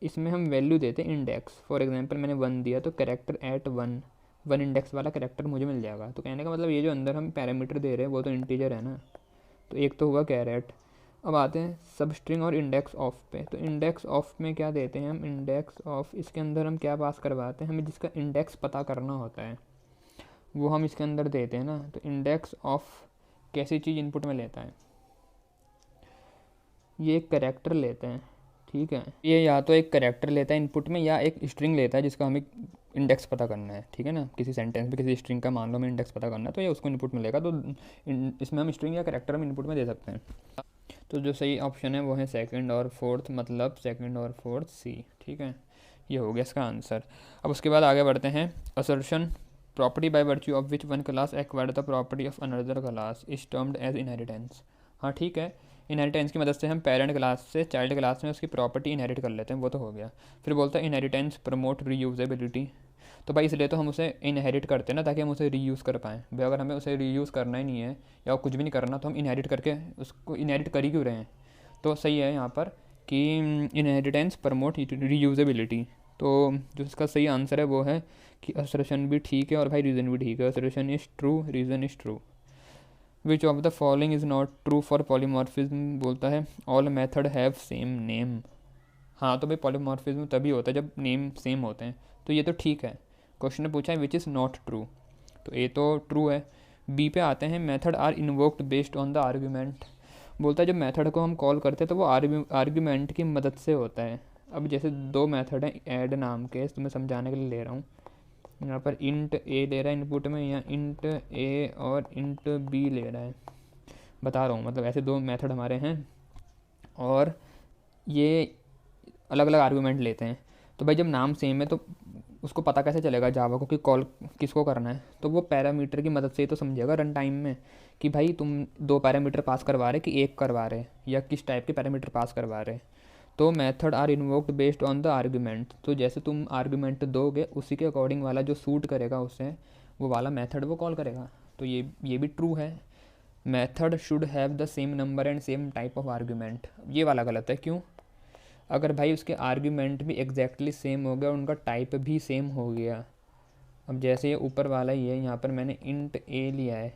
इसमें हम वैल्यू देते हैं इंडेक्स। फॉर एग्जांपल मैंने 1 दिया तो कैरेक्टर एट 1 इंडेक्स वाला कैरेक्टर मुझे मिल जाएगा। तो कहने का मतलब ये जो अंदर हम पैरामीटर दे रहे हैं वो तो इंटीजर है ना, तो एक तो हुआ कैर एट। अब आते हैं सब स्ट्रिंग और इंडेक्स ऑफ पे। तो इंडेक्स ऑफ में क्या देते हैं हम, इंडेक्स ऑफ, इसके अंदर हम क्या पास करवाते हैं, हमें जिसका इंडेक्स पता करना होता है वो हम इसके अंदर देते हैं ना। तो इंडेक्स ऑफ कैसी चीज़ इनपुट में लेता है, ये एक कैरेक्टर लेते हैं, ठीक है। ये या तो एक कैरेक्टर लेता है इनपुट में, या एक स्ट्रिंग लेता है जिसका हमें इंडेक्स पता करना है, ठीक है ना। किसी सेंटेंस में किसी स्ट्रिंग का मान लो हमें इंडेक्स पता करना है, तो ये उसको इनपुट में लेगा। तो इसमें हम स्ट्रिंग या कैरेक्टर हम इनपुट में दे सकते हैं। तो जो सही ऑप्शन है वो है सेकंड और फोर्थ, मतलब सेकंड और फोर्थ सी, ठीक है। ये हो गया इसका आंसर। अब उसके बाद आगे बढ़ते हैं। Assertion property by virtue of which one class acquired the property of another class is termed as inheritance. हाँ ठीक है, इनहेरिटेंस की मदद से हम पेरेंट क्लास से चाइल्ड क्लास में उसकी प्रॉपर्टी इनहेरिट कर लेते हैं, वो तो हो गया। फिर बोलता है इनहेरिटेंस प्रमोट रीयूजेबिलिटी। तो भाई इसलिए तो हम उसे इनहेरिट करते हैं ना, ताकि हम उसे रीयूज़ कर पाएँ। भाई अगर हमें उसे रीयूज़ करना ही नहीं है या कुछ भी नहीं करना, तो हम इनहेरिट करके उसको इनहेरिट कर ही क्यों रहे हैं। तो सही है यहाँ पर कि इनहेरिटेंस प्रमोट रीयूजेबिलिटी। तो जो इसका सही आंसर है वो है कि असर्शन भी ठीक है और भाई रीज़न भी ठीक है। Assertion is true, reason is true. Which of the following is not true for polymorphism. बोलता है all method have same name. हाँ तो भाई पॉलीमॉर्फिज्म तभी होता है जब नेम सेम होते हैं, तो ये तो ठीक है। क्वेश्चन ने पूछा है विच इज़ नॉट ट्रू, तो ए तो ट्रू है। बी पे आते हैं, method are invoked based on the argument. बोलता है जब मेथड को हम कॉल करते हैं तो वो आर्ग्यूमेंट की मदद से होता है। अब जैसे 2 मेथड हैं ऐड नाम के, तो मैं समझाने के लिए ले रहा हूँ। यहाँ पर इंट ए ले रहा है इनपुट में, या इंट ए और इंट बी ले रहा है, बता रहा हूँ। मतलब ऐसे 2 मेथड हमारे हैं और ये अलग अलग आर्गूमेंट लेते हैं। तो भाई जब नाम सेम है तो उसको पता कैसे चलेगा जावा को कि कॉल किसको करना है। तो वो पैरामीटर की मदद से ही तो समझेगा रन टाइम में कि भाई तुम 2 पैरामीटर पास करवा रहे कि 1 करवा रहे, या किस टाइप के पैरामीटर पास करवा रहे। तो method are invoked based on the argument. तो जैसे तुम आर्गूमेंट दोगे उसी के अकॉर्डिंग वाला जो सूट करेगा उससे, वो वाला मेथड वो कॉल करेगा। तो ये भी ट्रू है। Method should have the same number and same type of argument, ये वाला गलत है। क्यों? अगर भाई उसके आर्ग्यूमेंट भी एग्जैक्टली सेम हो गया और उनका टाइप भी सेम हो गया। अब जैसे ये ऊपर वाला ही है, यहाँ पर मैंने इंट ए लिया है,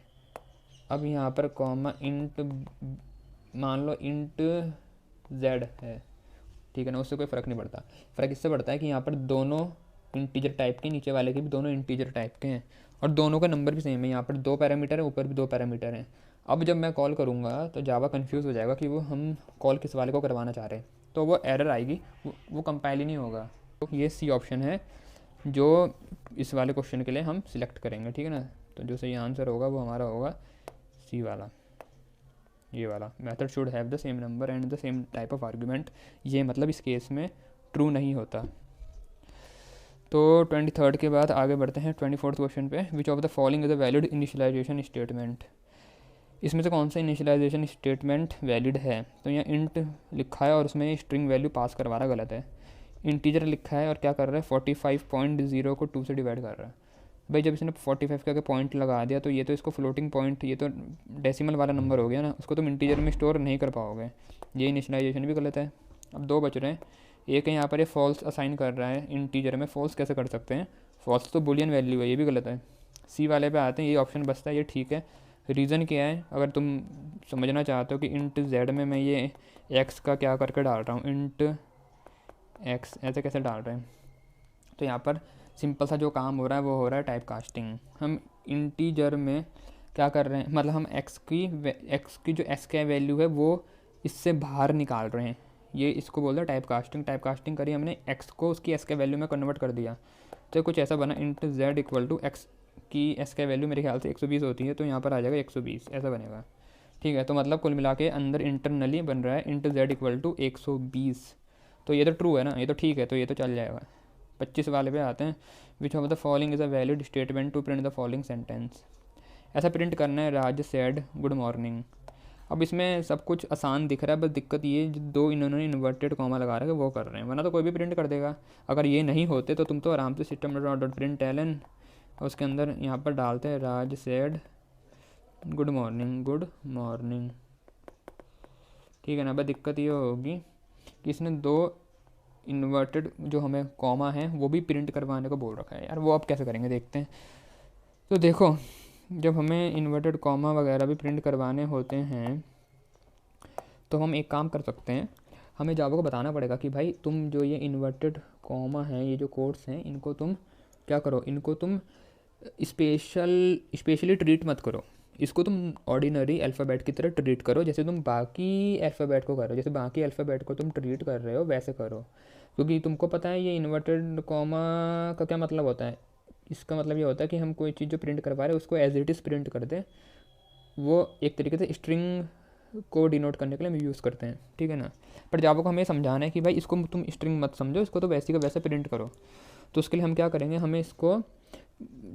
अब यहाँ पर कॉमा इंट, मान लो इंट जेड है, ठीक है ना, उससे कोई फ़र्क नहीं पड़ता। फ़र्क इससे पड़ता है कि यहाँ पर दोनों इंटीजर टाइप के, नीचे वाले के भी दोनों इंटीजर टाइप के हैं और दोनों का नंबर भी सेम है। यहाँ पर 2 पैरामीटर है, ऊपर भी 2 पैरामीटर हैं। अब जब मैं कॉल करूँगा तो जावा कन्फ्यूज़ हो जाएगा कि वो हम कॉल किस वाले को करवाना चाह रहे हैं, तो वो एरर आएगी, वो कंपाइल ही नहीं होगा। तो ये सी ऑप्शन है जो इस वाले क्वेश्चन के लिए हम सिलेक्ट करेंगे, ठीक है ना। तो जो सही आंसर होगा वो हमारा होगा सी वाला, ये वाला। Method should have the same number and the same type of argument, ये मतलब इस केस में ट्रू नहीं होता। तो 23rd के बाद आगे बढ़ते हैं 24th क्वेश्चन पे। Which of the following is a valid initialization statement. इसमें से कौन सा इनिशियलाइजेशन स्टेटमेंट वैलिड है। तो यहाँ इंट लिखा है और उसमें स्ट्रिंग वैल्यू पास करवा रहा, गलत है। इंटीजर लिखा है और क्या कर रहा है, 45.0 को 2 से डिवाइड कर रहा है। भाई जब इसने 45 का पॉइंट लगा दिया तो ये तो इसको फ्लोटिंग पॉइंट, ये तो डेसिमल वाला नंबर हो गया ना, उसको तुम इंटीजर में स्टोर नहीं कर पाओगे। ये इनिशियलाइजेशन भी गलत है। अब 2 बच रहे हैं, एक है यहाँ पर ये फॉल्स असाइन कर रहा है इंटीजर में, फॉल्स कैसे कर सकते हैं, फॉल्स तो बुलियन वैल्यू है, ये भी गलत है। सी वाले पे आते हैं, ये ऑप्शन बचता है, ये ठीक है। रीज़न क्या है, अगर तुम समझना चाहते हो कि इंट जेड में मैं ये एक्स का क्या करके डाल रहा हूँ, इंट एक्स ऐसे कैसे डाल रहे हैं, तो यहाँ पर सिंपल सा जो काम हो रहा है वो हो रहा है टाइप कास्टिंग। हम इंटीजर में क्या कर रहे हैं, मतलब हम एक्स की जो एक्स का वैल्यू है वो इससे बाहर निकाल रहे हैं, ये इसको बोलते हैं टाइप कास्टिंग। टाइप कास्टिंग करी हमने, एक्स को उसकी एक्स के वैल्यू में कन्वर्ट कर दिया, तो कुछ ऐसा बना, int Z equal to X की एस का वैल्यू मेरे ख्याल से 120 होती है, तो यहाँ पर आ जाएगा 120 ऐसा बनेगा। ठीक है, तो मतलब कुल मिला के अंदर इंटरनली बन रहा है इंट जेड इक्वल टू 120, तो ये तो ट्रू है ना, ये तो ठीक है, तो ये तो चल जाएगा। 25 वाले पे आते हैं, which of the following is a valid statement to print the following sentence. ऐसा प्रिंट करना है, राज सेड गुड मॉर्निंग। अब इसमें सब कुछ आसान दिख रहा है, बस दिक्कत ये जो दो इन्होंने इन्वर्टेड कॉमा लगा रहा है वो कर रहे हैं, वरना तो कोई भी प्रिंट कर देगा। अगर ये नहीं होते तो तुम तो आराम से सिस्टम डॉट प्रिंट एलन और उसके अंदर यहाँ पर डालते हैं Raj said good morning, good morning. ठीक है ना, बस दिक्कत ये होगी कि इसने दो इन्वर्टेड जो हमें कॉमा है वो भी प्रिंट करवाने को बोल रखा है यार, वो अब कैसे करेंगे देखते हैं। तो देखो, जब हमें इन्वर्टेड कॉमा वगैरह भी प्रिंट करवाने होते हैं तो हम एक काम कर सकते हैं, हमें जावा को बताना पड़ेगा कि भाई तुम जो ये इन्वर्टेड कॉमा हैं, ये जो कोड्स हैं, इनको तुम क्या करो, इनको तुम स्पेशली ट्रीट मत करो, इसको तुम ऑर्डिनरी अल्फ़ाबेट की तरह ट्रीट करो, जैसे तुम बाकी अल्फ़ाबेट को करो, जैसे बाकी अल्फ़ाबेट को तुम ट्रीट कर रहे हो वैसे करो। क्योंकि तुमको पता है ये इन्वर्टेड कॉमा का क्या मतलब होता है, इसका मतलब ये होता है कि हम कोई चीज़ जो प्रिंट करवा रहे हैं उसको एज इट इज़ प्रिंट कर दें, वो एक तरीके से स्ट्रिंग को डिनोट करने के लिए हम यूज़ करते हैं। ठीक है ना, पर जावा को हमें समझाना है कि भाई इसको तुम स्ट्रिंग मत समझो, इसको तो वैसे का वैसे प्रिंट करो। तो उसके लिए हम क्या करेंगे, हमें इसको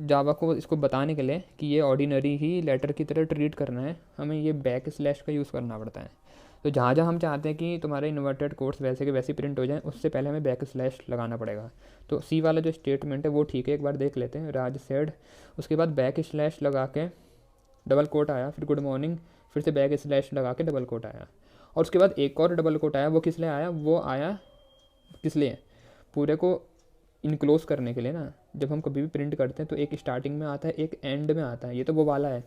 जावा को इसको बताने के लिए कि ये ऑर्डिनरी ही लेटर की तरह ट्रीट करना है, हमें ये बैक स्लैश का यूज़ करना पड़ता है। तो जहाँ जहाँ हम चाहते हैं कि तुम्हारे इन्वर्टेड कोड्स वैसे के वैसे प्रिंट हो जाएं, उससे पहले हमें बैक स्लैश लगाना पड़ेगा। तो सी वाला जो स्टेटमेंट है वो ठीक है, एक बार देख लेते हैं, राज सेड, उसके बाद बैक स्लैश लगा के डबल कोट आया, फिर गुड मॉर्निंग, फिर से बैक स्लैश लगा के डबल कोट आया, और उसके बाद एक और डबल कोट आया। वो किस लिए आया, वो आया किस लिए, पूरे को इनक्लोज करने के लिए ना। जब हम कभी भी प्रिंट करते हैं तो एक स्टार्टिंग में आता है, एक एंड में आता है, ये तो वो वाला है।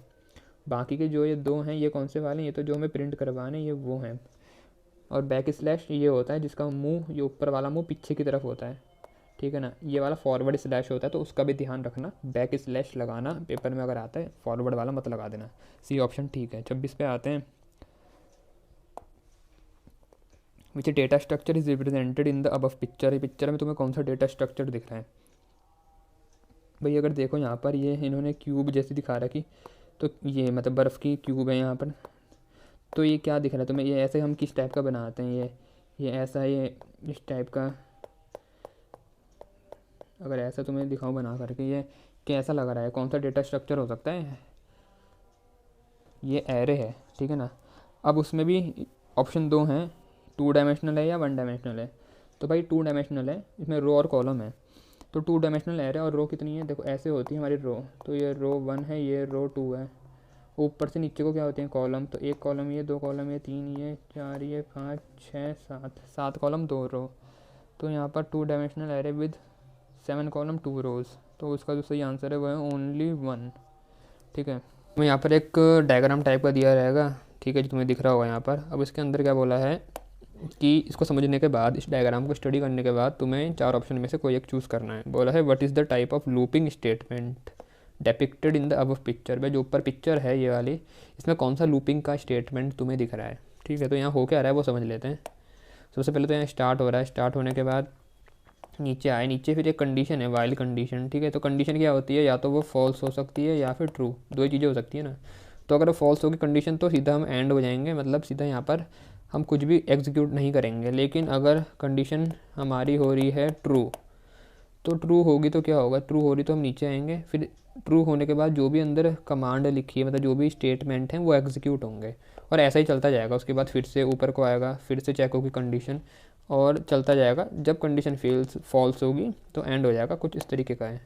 बाकी के जो ये दो हैं ये कौन से वाले हैं, ये तो जो हमें प्रिंट करवाने ये वो हैं। और बैक स्लैश ये होता है जिसका मुंह, ये ऊपर वाला मुंह पीछे की तरफ होता है। ठीक है ना, ये वाला फॉरवर्ड स्लैश होता है, तो उसका भी ध्यान रखना, बैक स्लैश लगाना पेपर में अगर आता है, फॉरवर्ड वाला मत लगा देना। सी ऑप्शन ठीक है। 26 पे आते हैं, which data structure is represented in the above picture. Picture में तुम्हें कौन सा डेटा स्ट्रक्चर दिख रहा है भाई, अगर देखो यहाँ पर ये इन्होंने क्यूब जैसी दिखा रखी, तो ये मतलब बर्फ़ की क्यूब है यहाँ पर, तो ये क्या दिख रहा है तुम्हें, ये ऐसे हम किस टाइप का बनाते हैं, ये ऐसा, ये इस टाइप का, अगर ऐसा तुम्हें दिखाऊं बना करके, ये कैसा लग रहा है, कौन सा डेटा स्ट्रक्चर हो सकता है, ये एरे है। ठीक है ना, अब उसमें भी ऑप्शन दो हैं, 2 डायमेंशनल है या 1 डायमेंशनल है। तो भाई 2 डायमेंशनल है, इसमें रो और कॉलम है, तो 2 डायमेंशनल एरे, और रो कितनी है, देखो ऐसे होती है हमारी रो, तो ये रो 1 है, ये रो 2 है, ऊपर से नीचे को क्या होते हैं कॉलम, तो एक कॉलम ये, 2 कॉलम ये, 3 ये, 4 ये, 5 6 7 कॉलम 2 रो। तो यहाँ पर 2 डायमेंशनल एरे विद 7 कॉलम 2 रोज़, तो उसका जो सही आंसर है वो है ओनली 1। ठीक है, तो यहाँ पर एक डायग्राम टाइप का दिया रहेगा, ठीक है, जो तुम्हें दिख रहा होगा यहाँ पर। अब इसके अंदर क्या बोला है कि इसको समझने के बाद, इस डायग्राम को स्टडी करने के बाद तुम्हें 4 ऑप्शन में से कोई एक चूज़ करना है। बोला है what is the type of looping statement डेपिक्टेड in the above picture. भाई जो ऊपर पिक्चर है ये वाली, इसमें कौन सा लूपिंग का स्टेटमेंट तुम्हें दिख रहा है। ठीक है, तो यहाँ हो क्या रहा है वो समझ लेते हैं। सबसे पहले तो यहाँ स्टार्ट हो रहा है, स्टार्ट होने के बाद नीचे आए, नीचे फिर एक कंडीशन है, वाइल कंडीशन। ठीक है, तो कंडीशन क्या होती है, या तो वो फॉल्स हो सकती है या फिर ट्रू, दो ही चीज़ें हो सकती है ना। तो अगर फॉल्स होगी कंडीशन तो सीधा हम एंड हो जाएंगे, मतलब सीधा यहाँ पर हम कुछ भी एग्जीक्यूट नहीं करेंगे। लेकिन अगर कंडीशन हमारी हो रही है ट्रू, तो ट्रू होगी तो क्या होगा, ट्रू हो रही तो हम नीचे आएंगे, फिर ट्रू होने के बाद जो भी अंदर कमांड लिखी है, मतलब जो भी स्टेटमेंट हैं वो एग्जीक्यूट होंगे, और ऐसा ही चलता जाएगा। उसके बाद फिर से ऊपर को आएगा, फिर से चेक होगी कंडीशन, और चलता जाएगा। जब कंडीशन फॉल्स होगी तो एंड हो जाएगा, कुछ इस तरीके का है।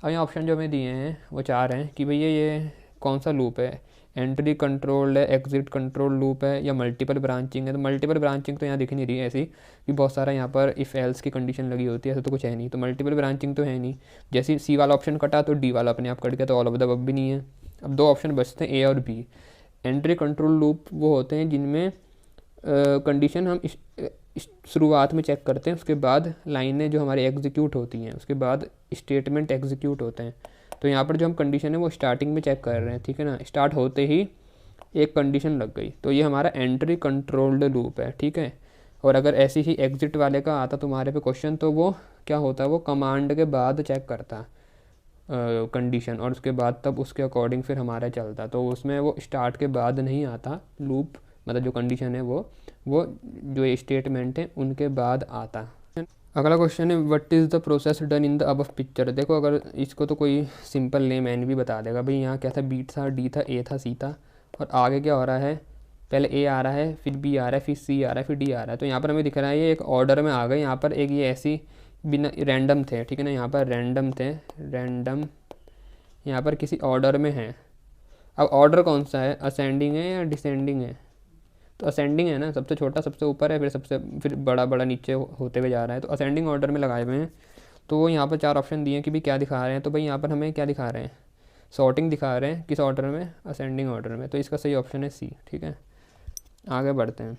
अब यहाँ ऑप्शन जो हमें दिए हैं वो 4 हैं कि भैया ये कौन सा लूप है, एंट्री कंट्रोल्ड है, एग्जिट कंट्रोल लूप है, या मल्टीपल ब्रांचिंग है। तो मल्टीपल ब्रांचिंग तो यहाँ दिख नहीं रही है ऐसी कि बहुत सारा यहाँ पर इफ़ एल्स की कंडीशन लगी होती है, ऐसा तो कुछ है नहीं। तो मल्टीपल ब्रांचिंग तो है नहीं। जैसे सी वाला ऑप्शन कटा तो डी वाला अपने आप कट गया, तो ऑल ऑफ द अबव भी नहीं है। अब दो ऑप्शन बचते हैं ए और बी। एंट्री कंट्रोल लूप वो होते हैं जिनमें कंडीशन हम शुरुआत में चेक करते हैं, उसके बाद लाइनें जो हमारी एग्जीक्यूट होती हैं, उसके बाद स्टेटमेंट एग्जीक्यूट होते हैं। तो यहाँ पर जो हम कंडीशन है वो स्टार्टिंग में चेक कर रहे हैं, ठीक है ना। स्टार्ट होते ही एक कंडीशन लग गई, तो ये हमारा एंट्री कंट्रोल्ड लूप है, ठीक है। और अगर ऐसी ही एग्जिट वाले का आता तुम्हारे पे क्वेश्चन, तो वो क्या होता है, वो कमांड के बाद चेक करता कंडीशन, और उसके बाद तब उसके अकॉर्डिंग फिर हमारा चलता। तो उसमें वो स्टार्ट के बाद नहीं आता लूप, मतलब जो कंडीशन है वो जो स्टेटमेंट है उनके बाद आता। अगला क्वेश्चन है what is the process done in the above picture. देखो अगर इसको तो कोई सिंपल नेम एन भी बता देगा भाई। यहाँ क्या था, बी था, डी था, ए था, सी था, और आगे क्या हो रहा है, पहले ए आ रहा है, फिर बी आ रहा है, फिर सी आ रहा है, फिर डी आ रहा है। तो यहाँ पर हमें दिख रहा है ये एक ऑर्डर में आ गए। यहाँ पर एक ये ऐसी बिना रैंडम थे, ठीक है ना, यहाँ पर रैंडम थे, रैंडम यहाँ पर किसी ऑर्डर में है। अब ऑर्डर कौन सा है, असेंडिंग है या डिसेंडिंग है, तो असेंडिंग है ना, सबसे छोटा सबसे ऊपर है, फिर बड़ा बड़ा नीचे होते हुए जा रहा है, तो असेंडिंग ऑर्डर में लगाए हुए हैं। तो वो यहाँ पर चार ऑप्शन दिए हैं कि भाई क्या दिखा रहे हैं, तो भाई यहाँ पर हमें क्या दिखा रहे हैं, सॉर्टिंग दिखा रहे हैं, किस ऑर्डर में, असेंडिंग ऑर्डर में। तो इसका सही ऑप्शन है सी, ठीक है। आगे बढ़ते हैं।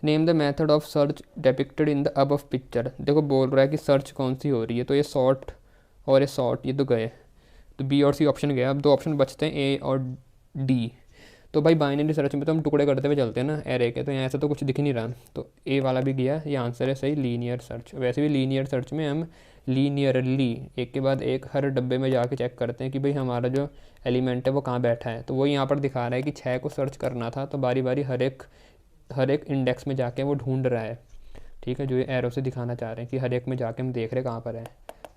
Name the method of search depicted in the above picture. देखो बोल रहा है कि सर्च कौन सी हो रही है, तो ये सॉर्ट और ये सॉर्ट, ये तो गए, तो बी और सी ऑप्शन गया। अब दो ऑप्शन बचते हैं ए और डी। तो भाई बाइनरी सर्च में तो हम टुकड़े करते हुए चलते हैं ना एरे के, तो यहाँ ऐसा तो कुछ दिख नहीं रहा, तो ए वाला भी गया, ये आंसर है सही, लीनियर सर्च। वैसे भी लीनियर सर्च में हम लीनियरली एक के बाद एक हर डब्बे में जाके चेक करते हैं कि भाई हमारा जो एलिमेंट है वो कहाँ बैठा है। तो वो यहाँ पर दिखा रहा है कि 6 को सर्च करना था, तो बारी बारी हर एक इंडेक्स में जाके वो ढूंढ रहा है, ठीक है, जो ये एरो से दिखाना चाह रहे हैं कि हर एक में जाके हम देख रहे हैं कहाँ पर है।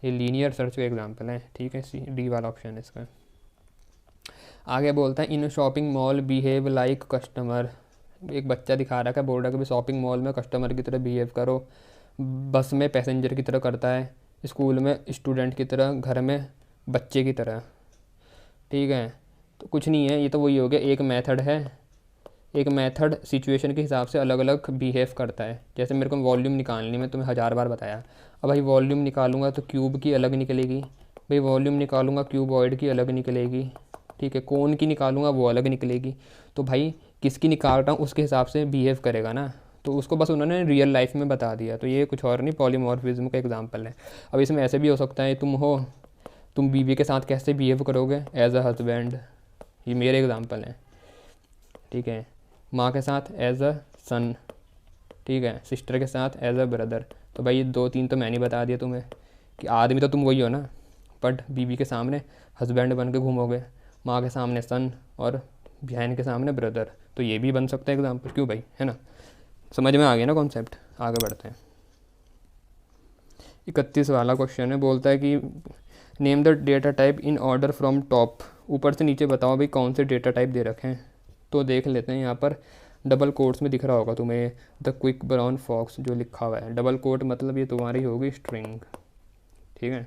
ये लीनियर सर्च का एग्जाम्पल है, ठीक है, सी डी वाला ऑप्शन है इसका। आगे बोलता है इन shopping mall behave like customer. एक बच्चा दिखा रहा है, बोल रहा है कि भाई शॉपिंग मॉल में कस्टमर की तरह बिहेव करो, बस में पैसेंजर की तरह करता है, स्कूल में स्टूडेंट की तरह, घर में बच्चे की तरह, ठीक है। तो कुछ नहीं है, ये तो वही हो गया, एक मेथड है, एक मेथड सिचुएशन के हिसाब से अलग अलग बिहेव करता है। जैसे मेरे को वॉल्यूम निकालनी, मैं तुम्हें 1000 बार बताया। अब भाई वॉल्यूम निकालूंगा तो क्यूब की अलग निकलेगी, भाई वॉल्यूम निकालूंगा क्यूबॉइड की अलग निकलेगी, ठीक है, कोन की निकालूंगा वो अलग निकलेगी। तो भाई किसकी निकाल रहा हूँ उसके हिसाब से बिहेव करेगा ना, तो उसको बस उन्होंने रियल लाइफ में बता दिया। तो ये कुछ और नहीं, पॉलीमॉर्फिज्म का एग्जांपल है। अब इसमें ऐसे भी हो सकता है तुम बीवी के साथ कैसे बिहेव करोगे, एज अ हस्बैंड, ये मेरे एग्जांपल हैं, ठीक है। माँ के साथ एज अ सन, ठीक है, सिस्टर के साथ एज अ ब्रदर। तो भाई ये 2-3 तो मैंने बता दिया तुम्हें कि आदमी तो तुम वही हो ना, बट बीवी के सामने हस्बैंड बन के घूमोगे, माँ के सामने सन और बहन के सामने ब्रदर। तो ये भी बन सकता है एग्जाम्पल, क्यों भाई, है ना। समझ में आ गया ना कॉन्सेप्ट। आगे बढ़ते हैं। 31 वाला क्वेश्चन है, बोलता है कि name the data type in order from top. ऊपर से नीचे बताओ भाई कौन से डेटा टाइप दे रखे हैं। तो देख लेते हैं, यहाँ पर डबल कोट्स में दिख रहा होगा तुम्हें द क्विक ब्राउन फॉक्स जो लिखा हुआ है। डबल कोट मतलब ये तुम्हारी होगी स्ट्रिंग, ठीक है।